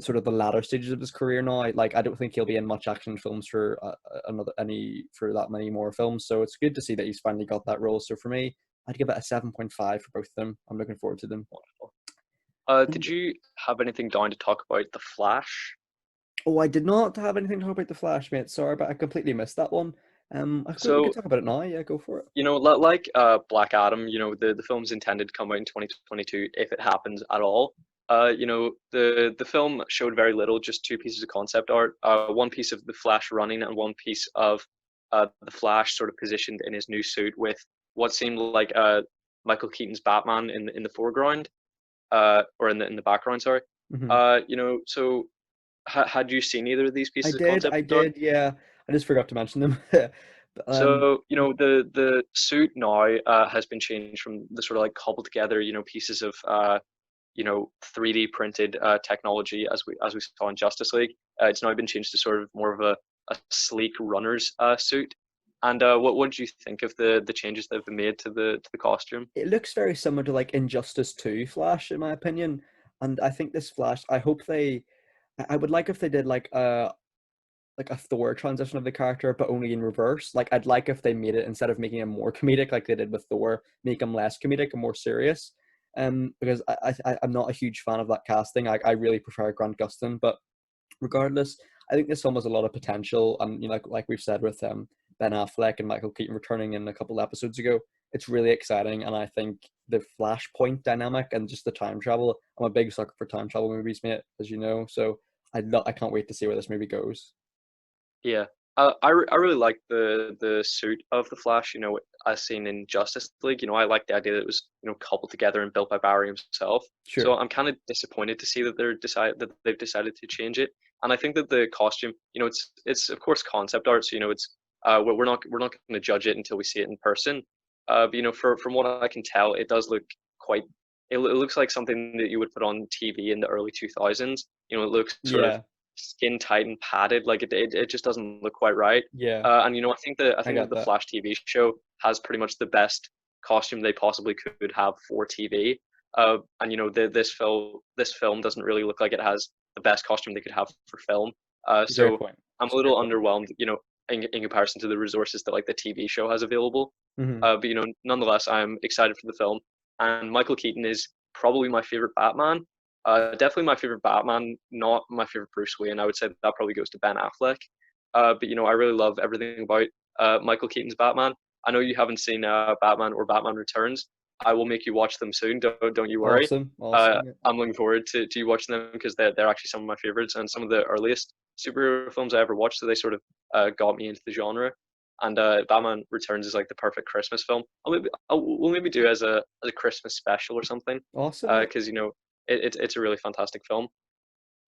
Speaker 1: sort of the latter stages of his career now. Like I don't think he'll be in much action films for that many more films. So it's good to see that he's finally got that role. So for me, I'd give it a 7.5 for both of them. I'm looking forward to them.
Speaker 2: Wonderful. Did you have anything down to talk about the Flash?
Speaker 1: Oh, I did not have anything to talk about the Flash, mate. Sorry, but I completely missed that one. We could
Speaker 2: So
Speaker 1: talk about it now. Yeah, go for it.
Speaker 2: like Black Adam, the film's intended to come out in 2022 if it happens at all. The film showed very little, just two pieces of concept art, one piece of the Flash running and one piece of the Flash sort of positioned in his new suit with what seemed like Michael Keaton's Batman in the foreground, or in the background, sorry.
Speaker 1: Hmm.
Speaker 2: So had you seen either of these pieces of
Speaker 1: I
Speaker 2: concept art?
Speaker 1: did. Yeah, I just forgot to mention them. But,
Speaker 2: So, the suit now has been changed from the sort of like cobbled together, pieces of 3D printed technology as we saw in Justice League. It's now been changed to sort of more of a sleek runner's suit. And what did you think of the changes that have been made to the costume?
Speaker 1: it looks very similar to like Injustice 2 Flash, in my opinion. And I think this Flash, I would like if they did like a Thor transition of the character, but only in reverse. Like I'd like if they made it, instead of making him more comedic like they did with Thor, make him less comedic and more serious. Because I'm not a huge fan of that casting. I really prefer Grant Gustin, but regardless, I think this film has a lot of potential, and like we've said with Ben Affleck and Michael Keaton returning in a couple episodes ago, it's really exciting. And I think the Flashpoint dynamic and just the time travel. I'm a big sucker for time travel movies, mate, as you know. So I can't wait to see where this movie goes.
Speaker 2: Yeah. I really like the suit of the Flash, as seen in Justice League. I like the idea that it was, cobbled together and built by Barry himself. So
Speaker 1: Sure.
Speaker 2: I'm kind of disappointed to see that they've decided to change it. And I think that the costume, it's of course concept art, so it's we're not going to judge it until we see it in person. But from what I can tell, it does look quite. It looks like something that you would put on TV in the early 2000s. It looks sort of
Speaker 1: Yeah.
Speaker 2: skin tight and padded. Like it just doesn't look quite right.
Speaker 1: Yeah.
Speaker 2: And I think that
Speaker 1: I got
Speaker 2: the
Speaker 1: that.
Speaker 2: Flash TV show has pretty much the best costume they possibly could have for TV. And this film doesn't really look like it has the best costume they could have for film.
Speaker 1: It's a great
Speaker 2: So
Speaker 1: point.
Speaker 2: I'm
Speaker 1: It's
Speaker 2: a
Speaker 1: a great
Speaker 2: little
Speaker 1: point.
Speaker 2: underwhelmed, in comparison to the resources that like the TV show has available.
Speaker 1: Hmm.
Speaker 2: But nonetheless, I'm excited for the film. And Michael Keaton is probably my favorite Batman. Definitely my favorite Batman, not my favorite Bruce Wayne. I would say that probably goes to Ben Affleck. but you know, I really love everything about Michael Keaton's Batman. I know you haven't seen Batman or Batman Returns. I will make you watch them soon. Don't you worry.
Speaker 1: Awesome, awesome. Yeah.
Speaker 2: I'm looking forward to you watching them because they're actually some of my favorites and some of the earliest superhero films I ever watched. So they sort of got me into the genre. And Batman Returns is like the perfect Christmas film. We'll maybe do it as a Christmas special or something,
Speaker 1: Awesome. Yeah.
Speaker 2: because you know it's a really fantastic film.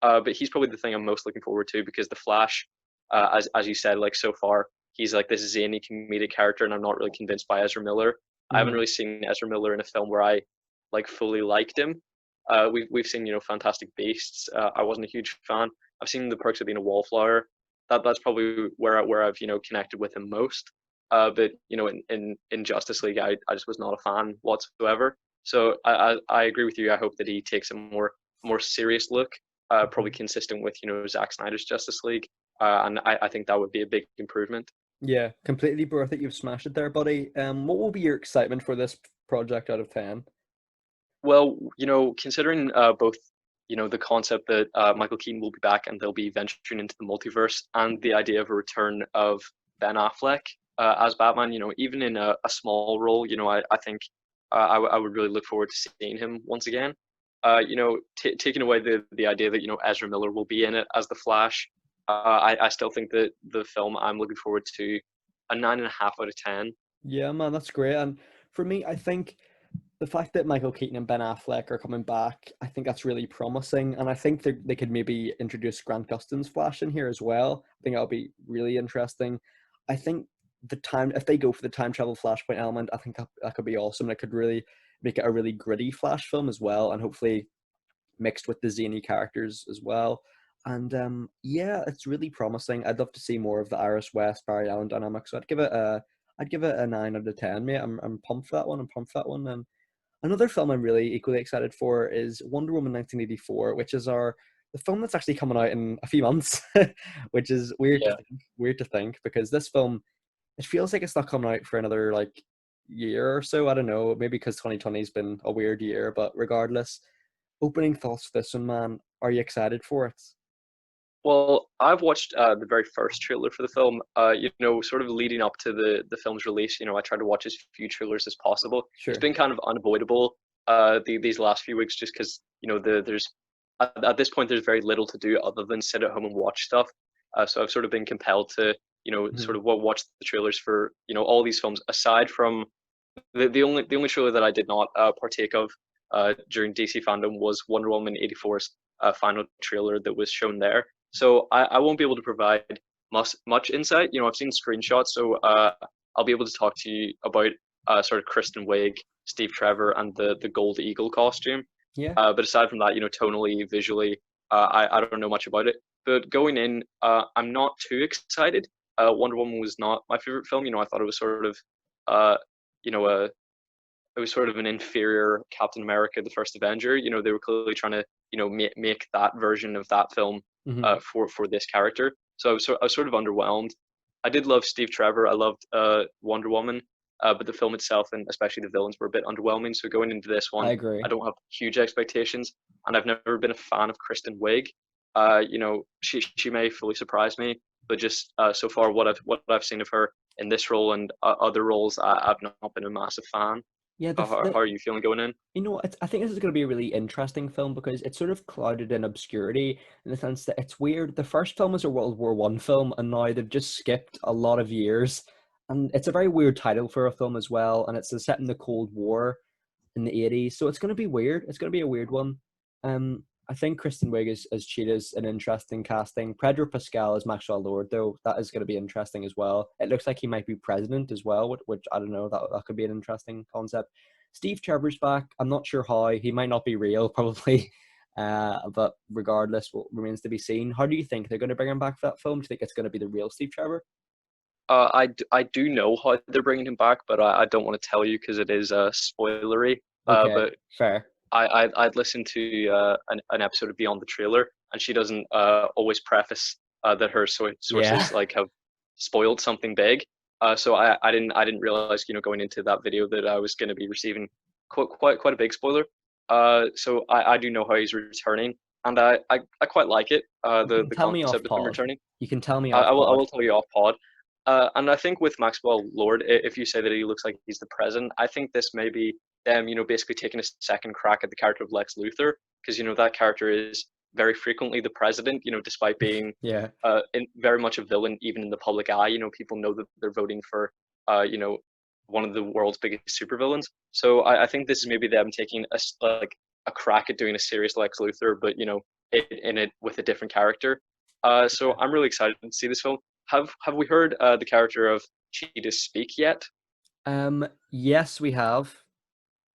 Speaker 2: But he's probably the thing I'm most looking forward to because the Flash, as you said, like so far, he's like this zany comedic character, and I'm not really convinced by Ezra Miller. I haven't
Speaker 1: Mhm.
Speaker 2: really seen Ezra Miller in a film where I like fully liked him. We've seen Fantastic Beasts. I wasn't a huge fan. I've seen The Perks of Being a Wallflower. That's probably where I've connected with him most. But in Justice League, I just was not a fan whatsoever. So I agree with you. I hope that he takes a more serious look, probably consistent with Zack Snyder's Justice League, and I think that would be a big improvement.
Speaker 1: Yeah, completely, bro. I think you've smashed it there, buddy. What will be your excitement for this project out of 10?
Speaker 2: Well, considering both, the concept that Michael Keaton will be back and they'll be venturing into the multiverse, and the idea of a return of Ben Affleck as Batman, even in a small role, I think I would really look forward to seeing him once again. Taking away the idea that Ezra Miller will be in it as the Flash, I still think that the film I'm looking forward to a 9.5 out of 10.
Speaker 1: Yeah, man, that's great. And for me, I think the fact that Michael Keaton and Ben Affleck are coming back, I think that's really promising. And I think they could maybe introduce Grant Gustin's Flash in here as well. I think that'll be really interesting. I think if they go for the time travel Flashpoint element, I think that could be awesome. It could really make it a really gritty Flash film as well, and hopefully mixed with the zany characters as well. And yeah, it's really promising. I'd love to see more of the Iris West Barry Allen dynamic. So I'd give it a 9 out of 10, mate. I'm pumped for that one. I'm pumped for that one. And another film I'm really equally excited for is Wonder Woman 1984, which is the film that's actually coming out in a few months, which is
Speaker 2: Yeah.
Speaker 1: weird to think because this film, it feels like it's not coming out for another like year or so. I don't know, maybe because 2020 has been a weird year, but regardless, opening thoughts for this one, man. Are you excited for it?
Speaker 2: Well, I've watched the very first trailer for the film. Sort of leading up to the film's release. I tried to watch as few trailers as possible. It's
Speaker 1: Sure.
Speaker 2: been kind of unavoidable these last few weeks, just because there's at this point there's very little to do other than sit at home and watch stuff. So I've sort of been compelled to
Speaker 1: Mhm.
Speaker 2: sort of watch the trailers for all these films. Aside from the only trailer that I did not partake of during DC Fandom was Wonder Woman 84's final trailer that was shown there. So I won't be able to provide much insight. I've seen screenshots, so I'll be able to talk to you about sort of Kristen Wiig, Steve Trevor, and the Gold Eagle costume.
Speaker 1: Yeah.
Speaker 2: But aside from that, tonally, visually, I don't know much about it. But going in, I'm not too excited. Wonder Woman was not my favorite film. I thought it was sort of, uh, you know, a it was sort of an inferior Captain America, the First Avenger. They were clearly trying to, make that version of that film
Speaker 1: Hmm.
Speaker 2: for this character. So I was sort of underwhelmed. I did love Steve Trevor. I loved Wonder Woman, but the film itself and especially the villains were a bit underwhelming. So going into this
Speaker 1: I
Speaker 2: one, I
Speaker 1: agree.
Speaker 2: don't have huge expectations, and I've never been a fan of Kristen Wiig. She may fully surprise me, but just so far what I've seen of her in this role and other roles, I've not been a massive fan.
Speaker 1: Yeah,
Speaker 2: How are you feeling going in?
Speaker 1: I think this is going to be a really interesting film because it's sort of clouded in obscurity in the sense that it's weird. The first film was a World War I film, and now they've just skipped a lot of years, and it's a very weird title for a film as well. And it's set in the Cold War in the 80s, so it's going to be weird. It's going to be a weird one. I think Kristen Wiig as Cheetah's an interesting casting. Pedro Pascal as Maxwell Lord, though, that is going to be interesting as well. It looks like he might be president as well, which I don't know. That could be an interesting concept. Steve Trevor's back. I'm not sure how. He might not be real, probably. But regardless, what remains to be seen. How do you think they're going to bring him back for that film? Do you think it's going to be the real Steve Trevor?
Speaker 2: I do know how they're bringing him back, but I don't want to tell you because it is spoilery.
Speaker 1: Okay,
Speaker 2: But
Speaker 1: fair.
Speaker 2: I'd listened to an episode of Beyond the Trailer, and she doesn't always preface that her
Speaker 1: Yeah.
Speaker 2: sources like have spoiled something big. So I didn't realize going into that video that I was going to be receiving quite a big spoiler. So I do know how he's returning. and I quite like it.
Speaker 1: You
Speaker 2: The
Speaker 1: can
Speaker 2: the
Speaker 1: tell me off
Speaker 2: concept of him
Speaker 1: pod.
Speaker 2: returning.
Speaker 1: You can tell me
Speaker 2: I
Speaker 1: off
Speaker 2: will
Speaker 1: pod.
Speaker 2: tell you off pod. And I think with Maxwell Lord, if you say that he looks like he's the president, I think this may be them, basically taking a second crack at the character of Lex Luthor, because that character is very frequently the president, despite being
Speaker 1: Yeah.
Speaker 2: very much a villain even in the public eye. People know that they're voting for one of the world's biggest supervillains. So I think this is maybe them taking a crack at doing a serious Lex Luthor, but in it with a different character. So I'm really excited to see this film. Have we heard the character of Cheetah speak yet?
Speaker 1: Yes, we have.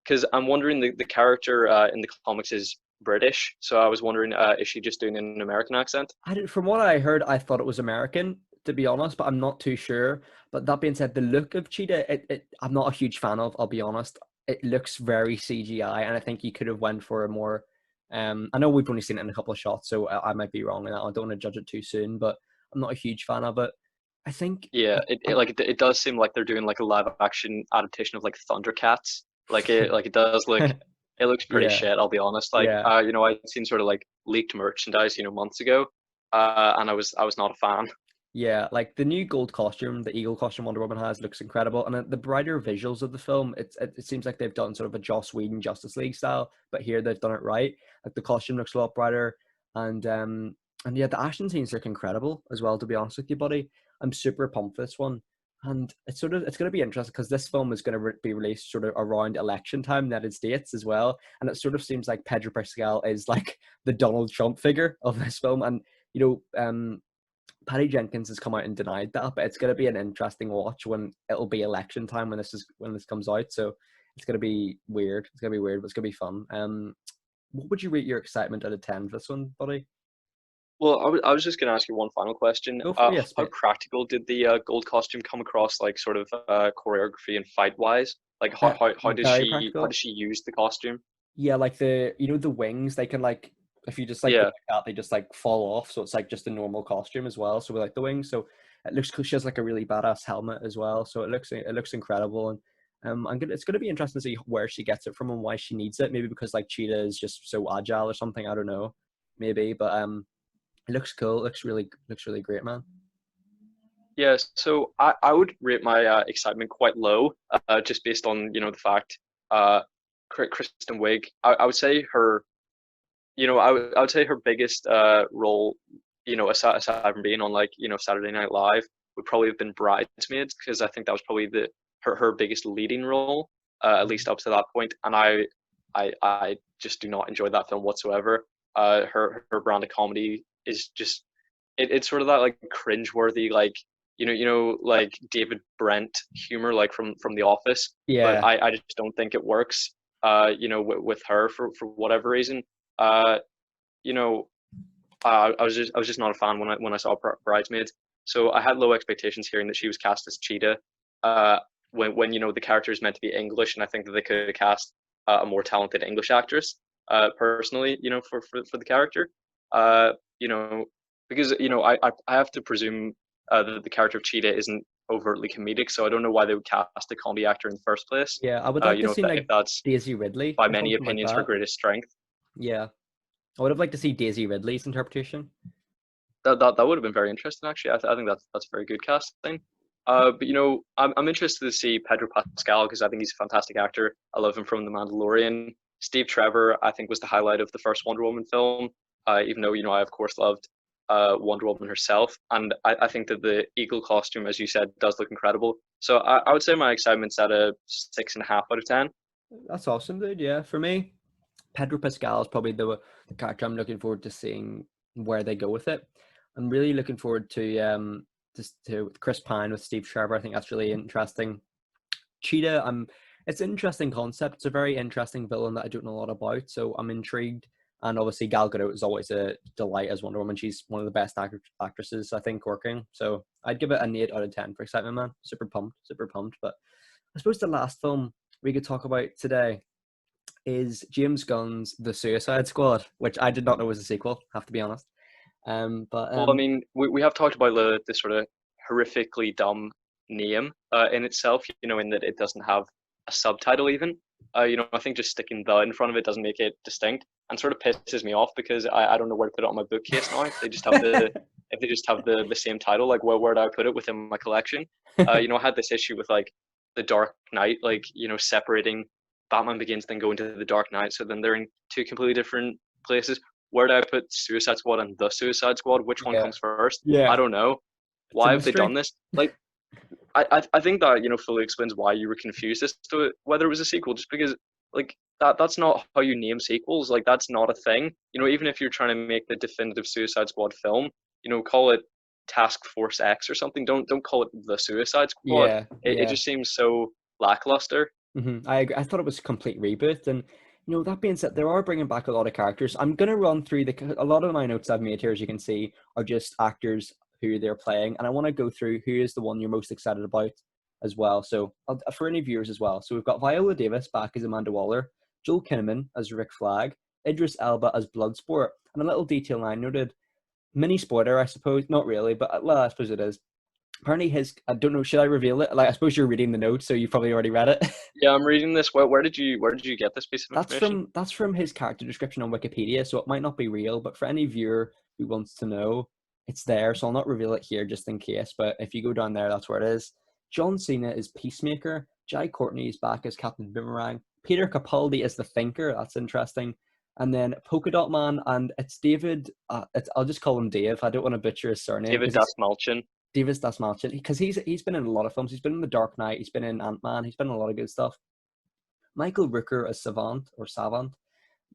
Speaker 2: Because I'm wondering the character in the comics is British, so I was wondering is she just doing an American accent?
Speaker 1: From what I heard, I thought it was American, to be honest, but I'm not too sure. But that being said, the look of Cheetah, I'm not a huge fan of, I'll be honest. It looks very CGI, and I think you could have went for a more. I know we've only seen it in a couple of shots, so I might be wrong in that. I don't want to judge it too soon, but I'm not a huge fan of it. I think.
Speaker 2: Yeah, it does seem like they're doing like a live action adaptation of like Thundercats. It does look it looks pretty
Speaker 1: Yeah,
Speaker 2: shit. I'll be honest.
Speaker 1: yeah.
Speaker 2: I'd seen sort of like leaked merchandise months ago, and I was not a fan.
Speaker 1: Yeah, like the new gold costume, the eagle costume Wonder Woman has looks incredible, and the brighter visuals of the film, it seems like they've done sort of a Joss Whedon Justice League style, but here they've done it right. Like the costume looks a lot brighter, and yeah, the action scenes look incredible as well. To be honest with you, buddy, I'm super pumped for this one, and it's going to be interesting because this film is going to be released sort of around election time in the United States as well, and it sort of seems like Pedro Pascal is like the Donald Trump figure of this film, and Patty Jenkins has come out and denied that, but it's going to be an interesting watch when it'll be election time when this comes out. So it's going to be weird. It's going to be weird, but it's going to be fun. What would you rate your excitement out of 10 for this one, buddy?
Speaker 2: Well, I was just going to ask you one final question.
Speaker 1: Go for it. Yes,
Speaker 2: How
Speaker 1: mate.
Speaker 2: practical did the gold costume come across, like sort of choreography and fight wise? Like how does
Speaker 1: Very
Speaker 2: she
Speaker 1: practical.
Speaker 2: use the costume?
Speaker 1: Yeah, like the wings, they can like if you just like go
Speaker 2: Yeah,
Speaker 1: like that, they just like fall off. So it's like just a normal costume as well. So with like the wings, so it looks cool. She has like a really badass helmet as well. So it looks incredible, and it's gonna be interesting to see where she gets it from and why she needs it. Maybe because like Cheetah is just so agile or something. I don't know, maybe, but it looks cool. It looks really great, man.
Speaker 2: yeah. So I would rate my excitement quite low, just based on the fact uh, Kristen Wiig. I would say her I would say her biggest role, aside from being on like Saturday Night Live, would probably have been Bridesmaids, because I think that was probably her biggest leading role, at least up to that point. And I just do not enjoy that film whatsoever. Her brand of comedy is just it's sort of that like cringeworthy, like like David Brent humor, like from The Office. But
Speaker 1: Yeah,
Speaker 2: I just don't think it works. With her for whatever reason. Uh, you know, I was just not a fan when I saw Bridesmaids. So I had low expectations hearing that she was cast as Cheetah. Uh, when the character is meant to be English, and I think that they could have cast a more talented English actress. Personally, for the character. Uh, you know, because I have to presume that the character of Cheetah isn't overtly comedic, so I don't know why they would cast a comedy actor in the first place.
Speaker 1: yeah. I would like to
Speaker 2: If
Speaker 1: see
Speaker 2: if
Speaker 1: like
Speaker 2: that's
Speaker 1: Daisy Ridley
Speaker 2: by
Speaker 1: or
Speaker 2: many
Speaker 1: something like
Speaker 2: opinions her
Speaker 1: that.
Speaker 2: greatest strength.
Speaker 1: Yeah, I would have liked to see Daisy Ridley's interpretation.
Speaker 2: That would have been very interesting, actually. I think that's a very good casting. But I'm interested to see Pedro Pascal, because I think he's a fantastic actor. I love him from The Mandalorian. Steve Trevor, I think, was the highlight of the first Wonder Woman film. Even though I of course loved Wonder Woman herself, and I think that the eagle costume, as you said, does look incredible. So I would say my excitement's at a 6.5 out of 10.
Speaker 1: That's awesome, dude. Yeah, for me, Pedro Pascal is probably the character I'm looking forward to seeing where they go with it. I'm really looking forward to Chris Pine with Steve Trevor. I think that's really interesting. Cheetah, it's an interesting concept. It's a very interesting villain that I don't know a lot about, so I'm intrigued. And obviously, Gal Gadot is always a delight as Wonder Woman. She's one of the best actresses I think working. So I'd give it an 8 out of 10 for excitement, man. Super pumped, super pumped. But I suppose the last film we could talk about today is James Gunn's The Suicide Squad, which I did not know was a sequel, have to be honest. But
Speaker 2: Well, I mean, we have talked about the sort of horrifically dumb name in itself, in that it doesn't have a subtitle even. I think just sticking the in front of it doesn't make it distinct, and sort of pisses me off because I don't know where to put it on my bookcase now. If they just have the same title, like where do I put it within my collection? I had this issue with like the Dark Knight, like separating Batman Begins, then going to the Dark Knight, so then they're in two completely different places. Where do I put Suicide Squad and the Suicide Squad? Which one
Speaker 1: Yeah.
Speaker 2: comes first? I
Speaker 1: Yeah.
Speaker 2: don't know.
Speaker 1: It's a
Speaker 2: Why have they
Speaker 1: mystery.
Speaker 2: done this? Like, I think that fully explains why you were confused as to whether it was a sequel, just because like that's not how you name sequels. Like that's not a thing. Even if you're trying to make the definitive Suicide Squad film, call it Task Force X or something. Don't call it the Suicide Squad.
Speaker 1: Yeah,
Speaker 2: It
Speaker 1: yeah.
Speaker 2: just seems so lackluster.
Speaker 1: I agree. I thought it was a complete reboot, and that being said, they are bringing back a lot of characters. I'm gonna run through a lot of my notes I've made here, as you can see, are just actors who they're playing, and I want to go through who is the one you're most excited about as well. So for any viewers as well. So we've got Viola Davis back as Amanda Waller, Joel Kinnaman as Rick Flag, Idris Elba as Bloodsport, and a little detail I noted, mini spoiler, I suppose, not really, but well, I suppose it is. Apparently, I don't know, should I reveal it? Like, I suppose you're reading the notes, so you probably already read it.
Speaker 2: Yeah, I'm reading this. Where did you get this piece of
Speaker 1: That's
Speaker 2: information?
Speaker 1: from his character description on Wikipedia, so it might not be real, but for any viewer who wants to know, it's there. So I'll not reveal it here just in case. But if you go down there, that's where it is. John Cena is Peacemaker. Jai Courtney is back as Captain Boomerang. Peter Capaldi is the Thinker. That's interesting. And then Polka Dot Man, and it's David. I'll just call him Dave. I don't want to butcher his surname
Speaker 2: David
Speaker 1: because he's
Speaker 2: Dasmalchian.
Speaker 1: David Dasmalchian. Because he's been in a lot of films. He's been in The Dark Knight. He's been in Ant-Man. He's been in a lot of good stuff. Michael Rooker as Savant,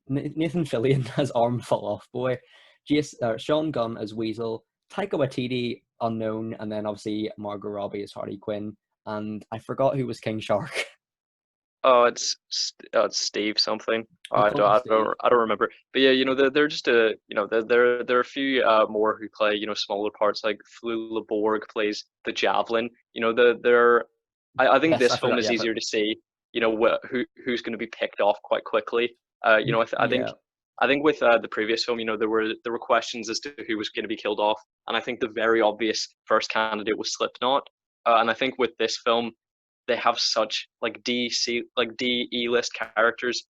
Speaker 1: Nathan Fillion as Arm Fall Off Boy, Sean Gunn as Weasel, Taika Waititi, Unknown, and then obviously Margot Robbie as Harley Quinn. And I forgot who was King Shark.
Speaker 2: Oh, it's Steve something.
Speaker 1: I'll
Speaker 2: I
Speaker 1: call him
Speaker 2: don't, I
Speaker 1: Steve.
Speaker 2: don't, I don't remember. But yeah, they're just there are a few more who play smaller parts. Like Flula Borg plays the Javelin. I think
Speaker 1: Yes, I
Speaker 2: this film
Speaker 1: forgot.
Speaker 2: is
Speaker 1: Yeah, but
Speaker 2: easier to see. Who's going to be picked off quite quickly.
Speaker 1: yeah,
Speaker 2: I think with the previous film, there were questions as to who was going to be killed off, and I think the very obvious first candidate was Slipknot. And I think with this film, they have such like D list characters.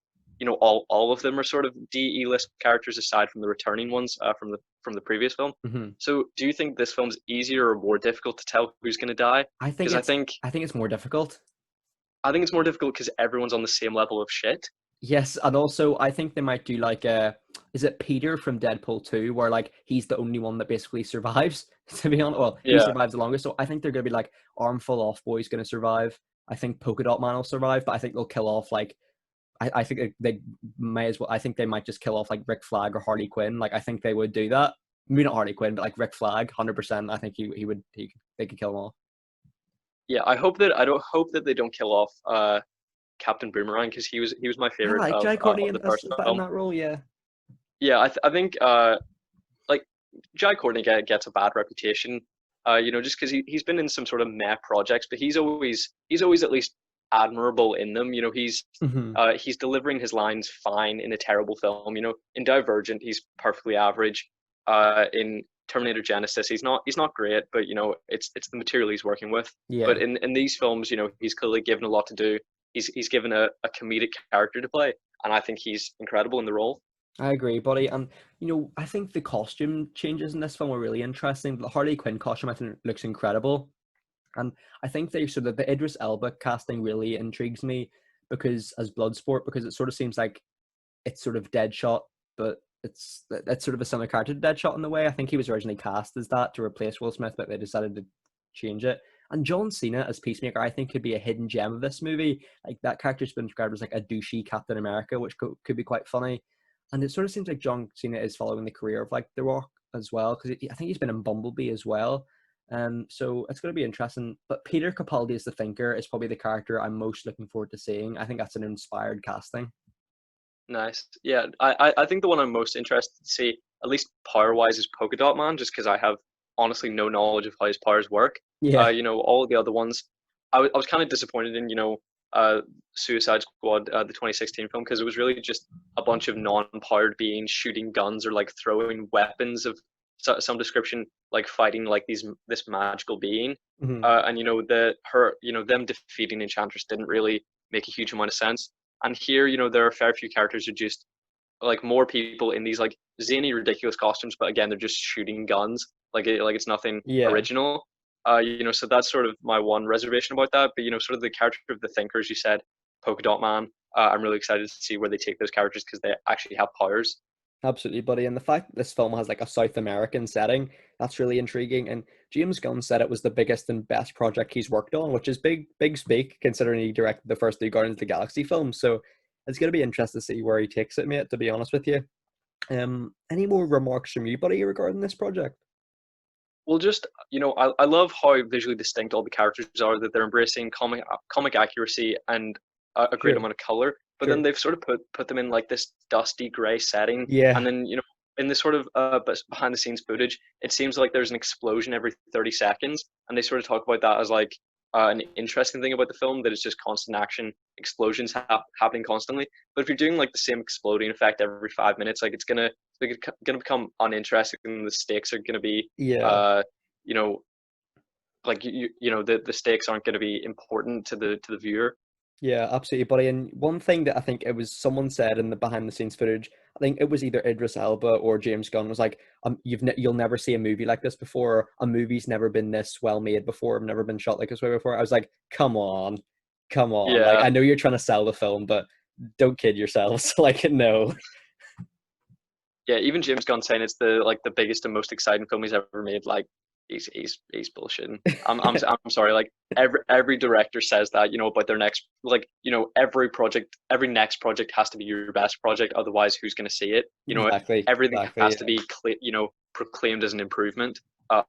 Speaker 2: All of them are sort of D list characters aside from the returning ones from the previous film.
Speaker 1: hmm
Speaker 2: So, do you think this film's easier or more difficult to tell who's going to die?
Speaker 1: I think
Speaker 2: Because I
Speaker 1: it's
Speaker 2: think
Speaker 1: I think it's more difficult.
Speaker 2: I think it's more difficult because everyone's on the same level of shit.
Speaker 1: Yes, and also I think they might do like is it Peter from Deadpool 2, where like he's the only one that basically survives, to be honest. Well, he
Speaker 2: Yeah,
Speaker 1: survives the longest. So I think they're gonna be like Armful Off Boy's gonna survive. I think Polka Dot Man will survive, but I think they'll kill off like I think they may as well. I think they might just kill off like Rick Flag or Harley Quinn. Like I think they would do that. Maybe not Harley Quinn, but like Rick Flag, 100%. I think they could kill him off.
Speaker 2: yeah. I don't hope that they don't kill off Captain Boomerang because he was my
Speaker 1: I
Speaker 2: favorite
Speaker 1: like
Speaker 2: of
Speaker 1: Jai Courtney
Speaker 2: the
Speaker 1: as
Speaker 2: first
Speaker 1: that in
Speaker 2: film.
Speaker 1: that role. Yeah,
Speaker 2: Yeah, I think like Jai Courtney gets a bad reputation, just because he's been in some sort of meh projects, but he's always at least admirable in them.
Speaker 1: hmm
Speaker 2: He's delivering his lines fine in a terrible film. In Divergent, he's perfectly average. In Terminator Genesis, he's not great, but it's the material he's working with. But
Speaker 1: yeah.
Speaker 2: in these films, he's clearly given a lot to do. He's given a comedic character to play, and I think he's incredible in the role.
Speaker 1: I agree, buddy. And I think the costume changes in this film are really interesting. The Harley Quinn costume, I think, looks incredible. And I think they sort of the Idris Elba casting really intrigues me because as Bloodsport, because it sort of seems like it's sort of Deadshot, but it's sort of a similar character to Deadshot in the way. I think he was originally cast as that to replace Will Smith, but they decided to change it. And John Cena as Peacemaker, I think, could be a hidden gem of this movie. Like that character's been described as like a douchey Captain America, which could be quite funny. And it sort of seems like John Cena is following the career of like The Rock as well, because I think he's been in Bumblebee as well. So it's going to be interesting. But Peter Capaldi as the Thinker is probably the character I'm most looking forward to seeing. I think that's an inspired casting.
Speaker 2: Nice. Yeah, I think the one I'm most interested to see, at least power wise, is Polka Dot Man, just because I have honestly no knowledge of how his powers work.
Speaker 1: Yeah.
Speaker 2: All the other ones, I was kind of disappointed in, Suicide Squad, the 2016 film, because it was really just a bunch of non-powered beings shooting guns or like throwing weapons of some description, like fighting like this magical being.
Speaker 1: hmm
Speaker 2: And them defeating Enchantress didn't really make a huge amount of sense. And here, there are a fair few characters who just like more people in these like zany, ridiculous costumes, but again, they're just shooting guns. Like it's nothing
Speaker 1: Yeah.
Speaker 2: original. So that's sort of my one reservation about that. But sort of the character of the Thinker, as you said, Polka Dot Man. I'm really excited to see where they take those characters because they actually have powers.
Speaker 1: Absolutely, buddy. And the fact that this film has like a South American setting, that's really intriguing. And James Gunn said it was the biggest and best project he's worked on, which is big speak considering he directed the first two Guardians of the Galaxy films. So it's going to be interesting to see where he takes it, mate, to be honest with you. Any more remarks from you, buddy, regarding this project?
Speaker 2: Well, just I love how visually distinct all the characters are. That they're embracing comic accuracy and a great
Speaker 1: Sure,
Speaker 2: amount of color. But then
Speaker 1: sure.
Speaker 2: they've sort of put them in like this dusty gray setting, and
Speaker 1: Yeah,
Speaker 2: then in this sort of behind the scenes footage, it seems like there's an explosion every 30 seconds, and they sort of talk about that as like an interesting thing about the film, that it's just constant action, explosions happening constantly. But if you're doing like the same exploding effect every 5 minutes, like it's gonna become uninteresting, and the stakes are gonna be
Speaker 1: yeah.
Speaker 2: uh you know like the stakes aren't going to be important to the viewer.
Speaker 1: Yeah, absolutely, buddy. And one thing that I think it was someone said in the behind the scenes footage, I think it was either Idris Elba or James Gunn was like, you'll never see a movie like this before. Or, a movie's never been this well made before. Never been shot like this way before. I was like, come on, come on. Like,
Speaker 2: Yeah,
Speaker 1: I know you're trying to sell the film, but don't kid yourselves. Like, no.
Speaker 2: yeah, even James Gunn saying it's the biggest and most exciting film he's ever made, like he's bullshitting. I'm sorry, like every director says that, about their next, like, every next project has to be your best project, otherwise who's going to see it?
Speaker 1: Exactly,
Speaker 2: Everything
Speaker 1: exactly.
Speaker 2: has to be proclaimed as an improvement,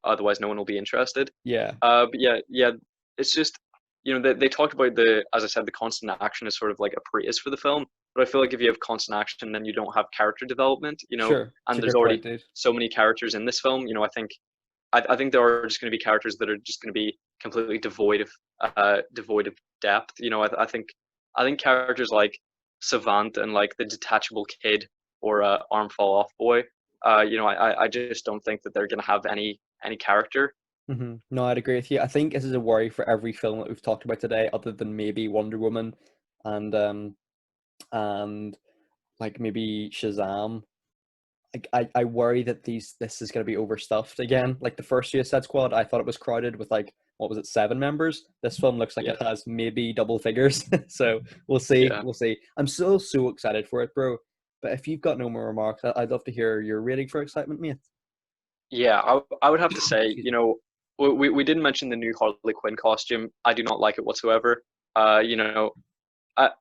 Speaker 2: otherwise no one will be interested.
Speaker 1: Yeah,
Speaker 2: But yeah, it's just, they talked about as I said, the constant action is sort of like a praise for the film. But I feel like if you have constant action, then you don't have character development,
Speaker 1: sure. It's
Speaker 2: and
Speaker 1: a
Speaker 2: there's
Speaker 1: good point,
Speaker 2: already
Speaker 1: dude.
Speaker 2: so many characters in this film. I think there are just going to be characters that are just going to be completely devoid of depth. I think characters like Savant and like the detachable kid or arm fall off boy. I just don't think that they're going to have any character.
Speaker 1: No, I'd agree with you. I think this is a worry for every film that we've talked about today, other than maybe Wonder Woman and and like maybe Shazam. Like I worry that this is gonna be overstuffed again. Like the first Suicide Squad, I thought it was crowded with like what was it, 7 members? This film looks like it
Speaker 2: Yeah,
Speaker 1: has maybe double figures. So we'll see.
Speaker 2: yeah,
Speaker 1: We'll see. I'm still so excited for it, bro. But if you've got no more remarks, I'd love to hear your rating for excitement, mate.
Speaker 2: yeah. I would have to say,
Speaker 1: Excuse me.
Speaker 2: we didn't mention the new Harley Quinn costume. I do not like it whatsoever.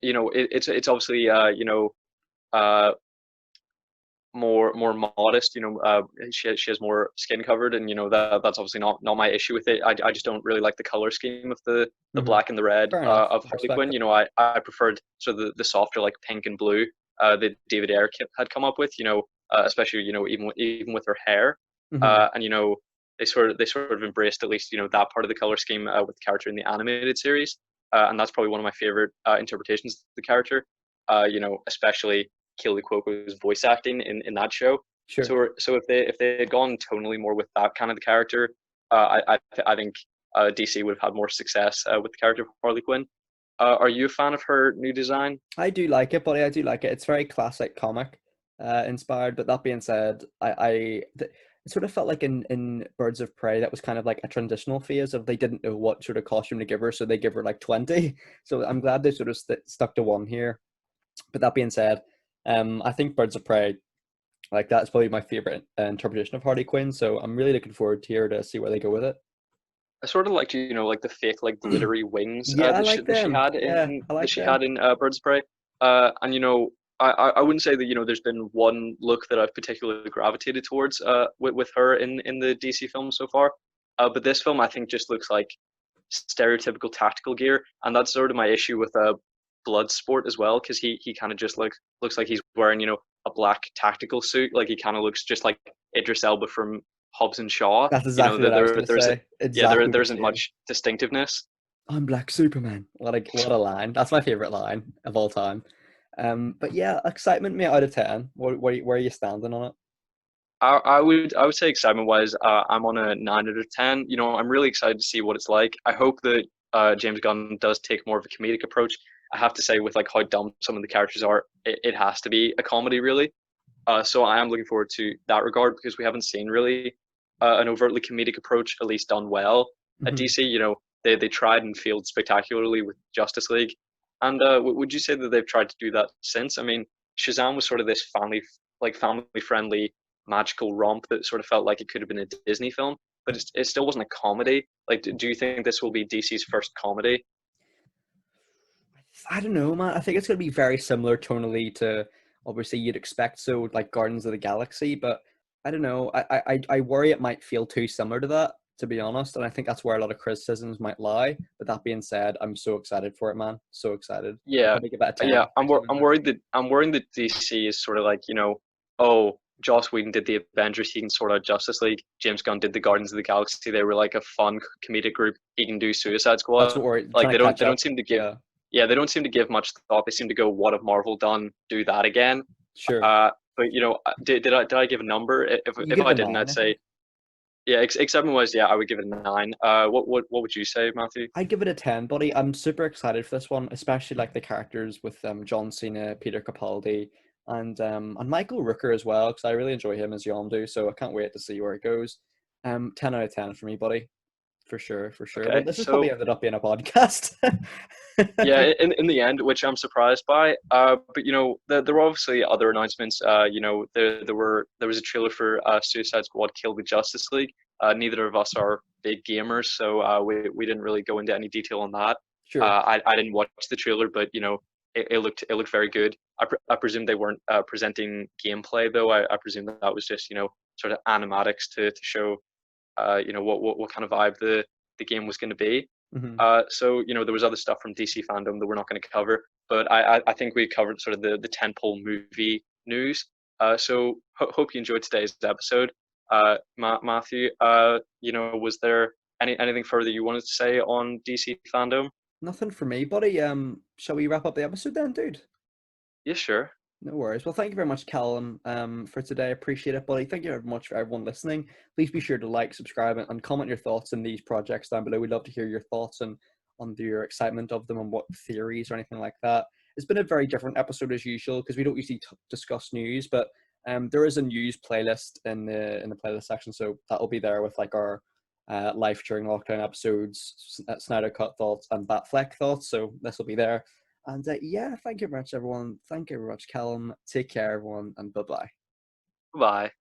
Speaker 2: It's obviously uh more modest. She has more skin covered, and that's obviously not my issue with it. I just don't really like the color scheme of the
Speaker 1: Hmm.
Speaker 2: black and the red
Speaker 1: Fair enough.
Speaker 2: of
Speaker 1: I
Speaker 2: Harley
Speaker 1: respect
Speaker 2: Quinn.
Speaker 1: that.
Speaker 2: I preferred sort of the softer like pink and blue that David Ayer had come up with. Especially even with her hair,
Speaker 1: Hmm.
Speaker 2: and they sort of embraced at least that part of the color scheme with the character in the animated series, and that's probably one of my favorite interpretations of the character. Especially Keely Cuoco's voice acting in that show.
Speaker 1: Sure.
Speaker 2: So if they had gone tonally more with that kind of the character, I think DC would have had more success with the character of Harley Quinn. Are you a fan of her new design?
Speaker 1: I do like it, buddy. I do like it. It's very classic comic inspired. But that being said, it sort of felt like in Birds of Prey, that was kind of like a transitional phase of they didn't know what sort of costume to give her, so they give her like 20. So I'm glad they sort of stuck to one here. But that being said, I think Birds of Prey, like that's probably my favorite interpretation of Harley Quinn. So I'm really looking forward to here to see where they go with it.
Speaker 2: I sort of liked, like the fake, like glittery wings
Speaker 1: Yeah, I
Speaker 2: that she
Speaker 1: like
Speaker 2: that she
Speaker 1: them.
Speaker 2: had
Speaker 1: Yeah,
Speaker 2: in
Speaker 1: I
Speaker 2: that
Speaker 1: like
Speaker 2: she
Speaker 1: them.
Speaker 2: had in Birds of Prey. And I wouldn't say that there's been one look that I've particularly gravitated towards with her in the DC film so far. But this film I think just looks like stereotypical tactical gear, and that's sort of my issue with Bloodsport as well, because he kind of just looks like he's wearing a black tactical suit, like he kind of looks just like Idris Elba from Hobbs and Shaw.
Speaker 1: That's exactly what I was
Speaker 2: There
Speaker 1: going to
Speaker 2: there's
Speaker 1: say.
Speaker 2: yeah there
Speaker 1: Exactly
Speaker 2: there
Speaker 1: the
Speaker 2: isn't
Speaker 1: same.
Speaker 2: much distinctiveness.
Speaker 1: I'm Black Superman. What a line. That's my favorite line of all time. But yeah, excitement me out of 10. Where are you standing on it?
Speaker 2: I would say excitement wise, I'm on a 9 out of 10. I'm really excited to see what it's like. I hope that James Gunn does take more of a comedic approach. I have to say, with like how dumb some of the characters are, it has to be a comedy, really. So I am looking forward to that regard because we haven't seen really an overtly comedic approach, at least done well at
Speaker 1: Mhm.
Speaker 2: DC. They tried and failed spectacularly with Justice League, and would you say that they've tried to do that since? I mean, Shazam was sort of this family friendly magical romp that sort of felt like it could have been a Disney film, but it still wasn't a comedy. Like, do you think this will be DC's first comedy?
Speaker 1: I don't know, man. I think it's going to be very similar tonally to obviously you'd expect so, like Guardians of the Galaxy, but I don't know. I worry it might feel too similar to that, to be honest, and I think that's where a lot of criticisms might lie. But that being said, I'm so excited for it, man. So excited. I'll
Speaker 2: Yeah,
Speaker 1: probably give it a 10
Speaker 2: yeah.
Speaker 1: out of 10 as
Speaker 2: I'm
Speaker 1: well.
Speaker 2: worried that DC is sort of like, oh, Joss Whedon did the Avengers, he can sort out Justice League. James Gunn did the Guardians of the Galaxy. They were like a fun comedic group. He can do Suicide
Speaker 1: That's
Speaker 2: Squad.
Speaker 1: what we're
Speaker 2: Like
Speaker 1: trying to catch
Speaker 2: they don't
Speaker 1: up.
Speaker 2: seem to give
Speaker 1: Yeah,
Speaker 2: yeah they don't seem to give much thought. They seem to go, what have Marvel done? Do that again.
Speaker 1: sure.
Speaker 2: But did I give a number?
Speaker 1: You
Speaker 2: If
Speaker 1: give
Speaker 2: I
Speaker 1: it a
Speaker 2: didn't,
Speaker 1: 9,
Speaker 2: I'd
Speaker 1: I
Speaker 2: say
Speaker 1: think.
Speaker 2: yeah. Except was yeah, I would give it a 9. What would you say, Matthew?
Speaker 1: I'd give it a 10, buddy. I'm super excited for this one, especially like the characters with John Cena, Peter Capaldi, and Michael Rooker as well, because I really enjoy him as Yondu, so I can't wait to see where it goes. 10 out of 10 for me, buddy. For sure, for sure. Well,
Speaker 2: Okay,
Speaker 1: this has probably
Speaker 2: so
Speaker 1: ended up being a podcast.
Speaker 2: yeah, in the end, which I'm surprised by. But there were obviously other announcements. There was a trailer for Suicide Squad: Kill the Justice League. Neither of us are big gamers, so we didn't really go into any detail on that.
Speaker 1: Sure.
Speaker 2: I didn't watch the trailer, but it looked very good. I presume they weren't presenting gameplay though. I presume that was just sort of animatics to show what kind of vibe the game was going to be.
Speaker 1: Hmm.
Speaker 2: So there was other stuff from DC Fandom that we're not going to cover, but I think we covered sort of the tentpole movie news. So hope you enjoyed today's episode. Matthew, was there anything further you wanted to say on DC Fandom?
Speaker 1: Nothing for me, buddy. Shall we wrap up the episode then, dude?
Speaker 2: Yeah, sure.
Speaker 1: No worries. Well, thank you very much, Callum, for today. Appreciate it, buddy. Thank you very much for everyone listening. Please be sure to like, subscribe, and comment your thoughts in these projects down below. We'd love to hear your thoughts and on your excitement of them and what theories or anything like that. It's been a very different episode as usual because we don't usually discuss news, but there is a news playlist in the playlist section, so that'll be there with like our life during lockdown episodes, Snyder Cut thoughts, and Batfleck thoughts. So this will be there. And yeah, thank you very much, everyone. Thank you very much, Callum. Take care, everyone, and bye bye.
Speaker 2: Bye.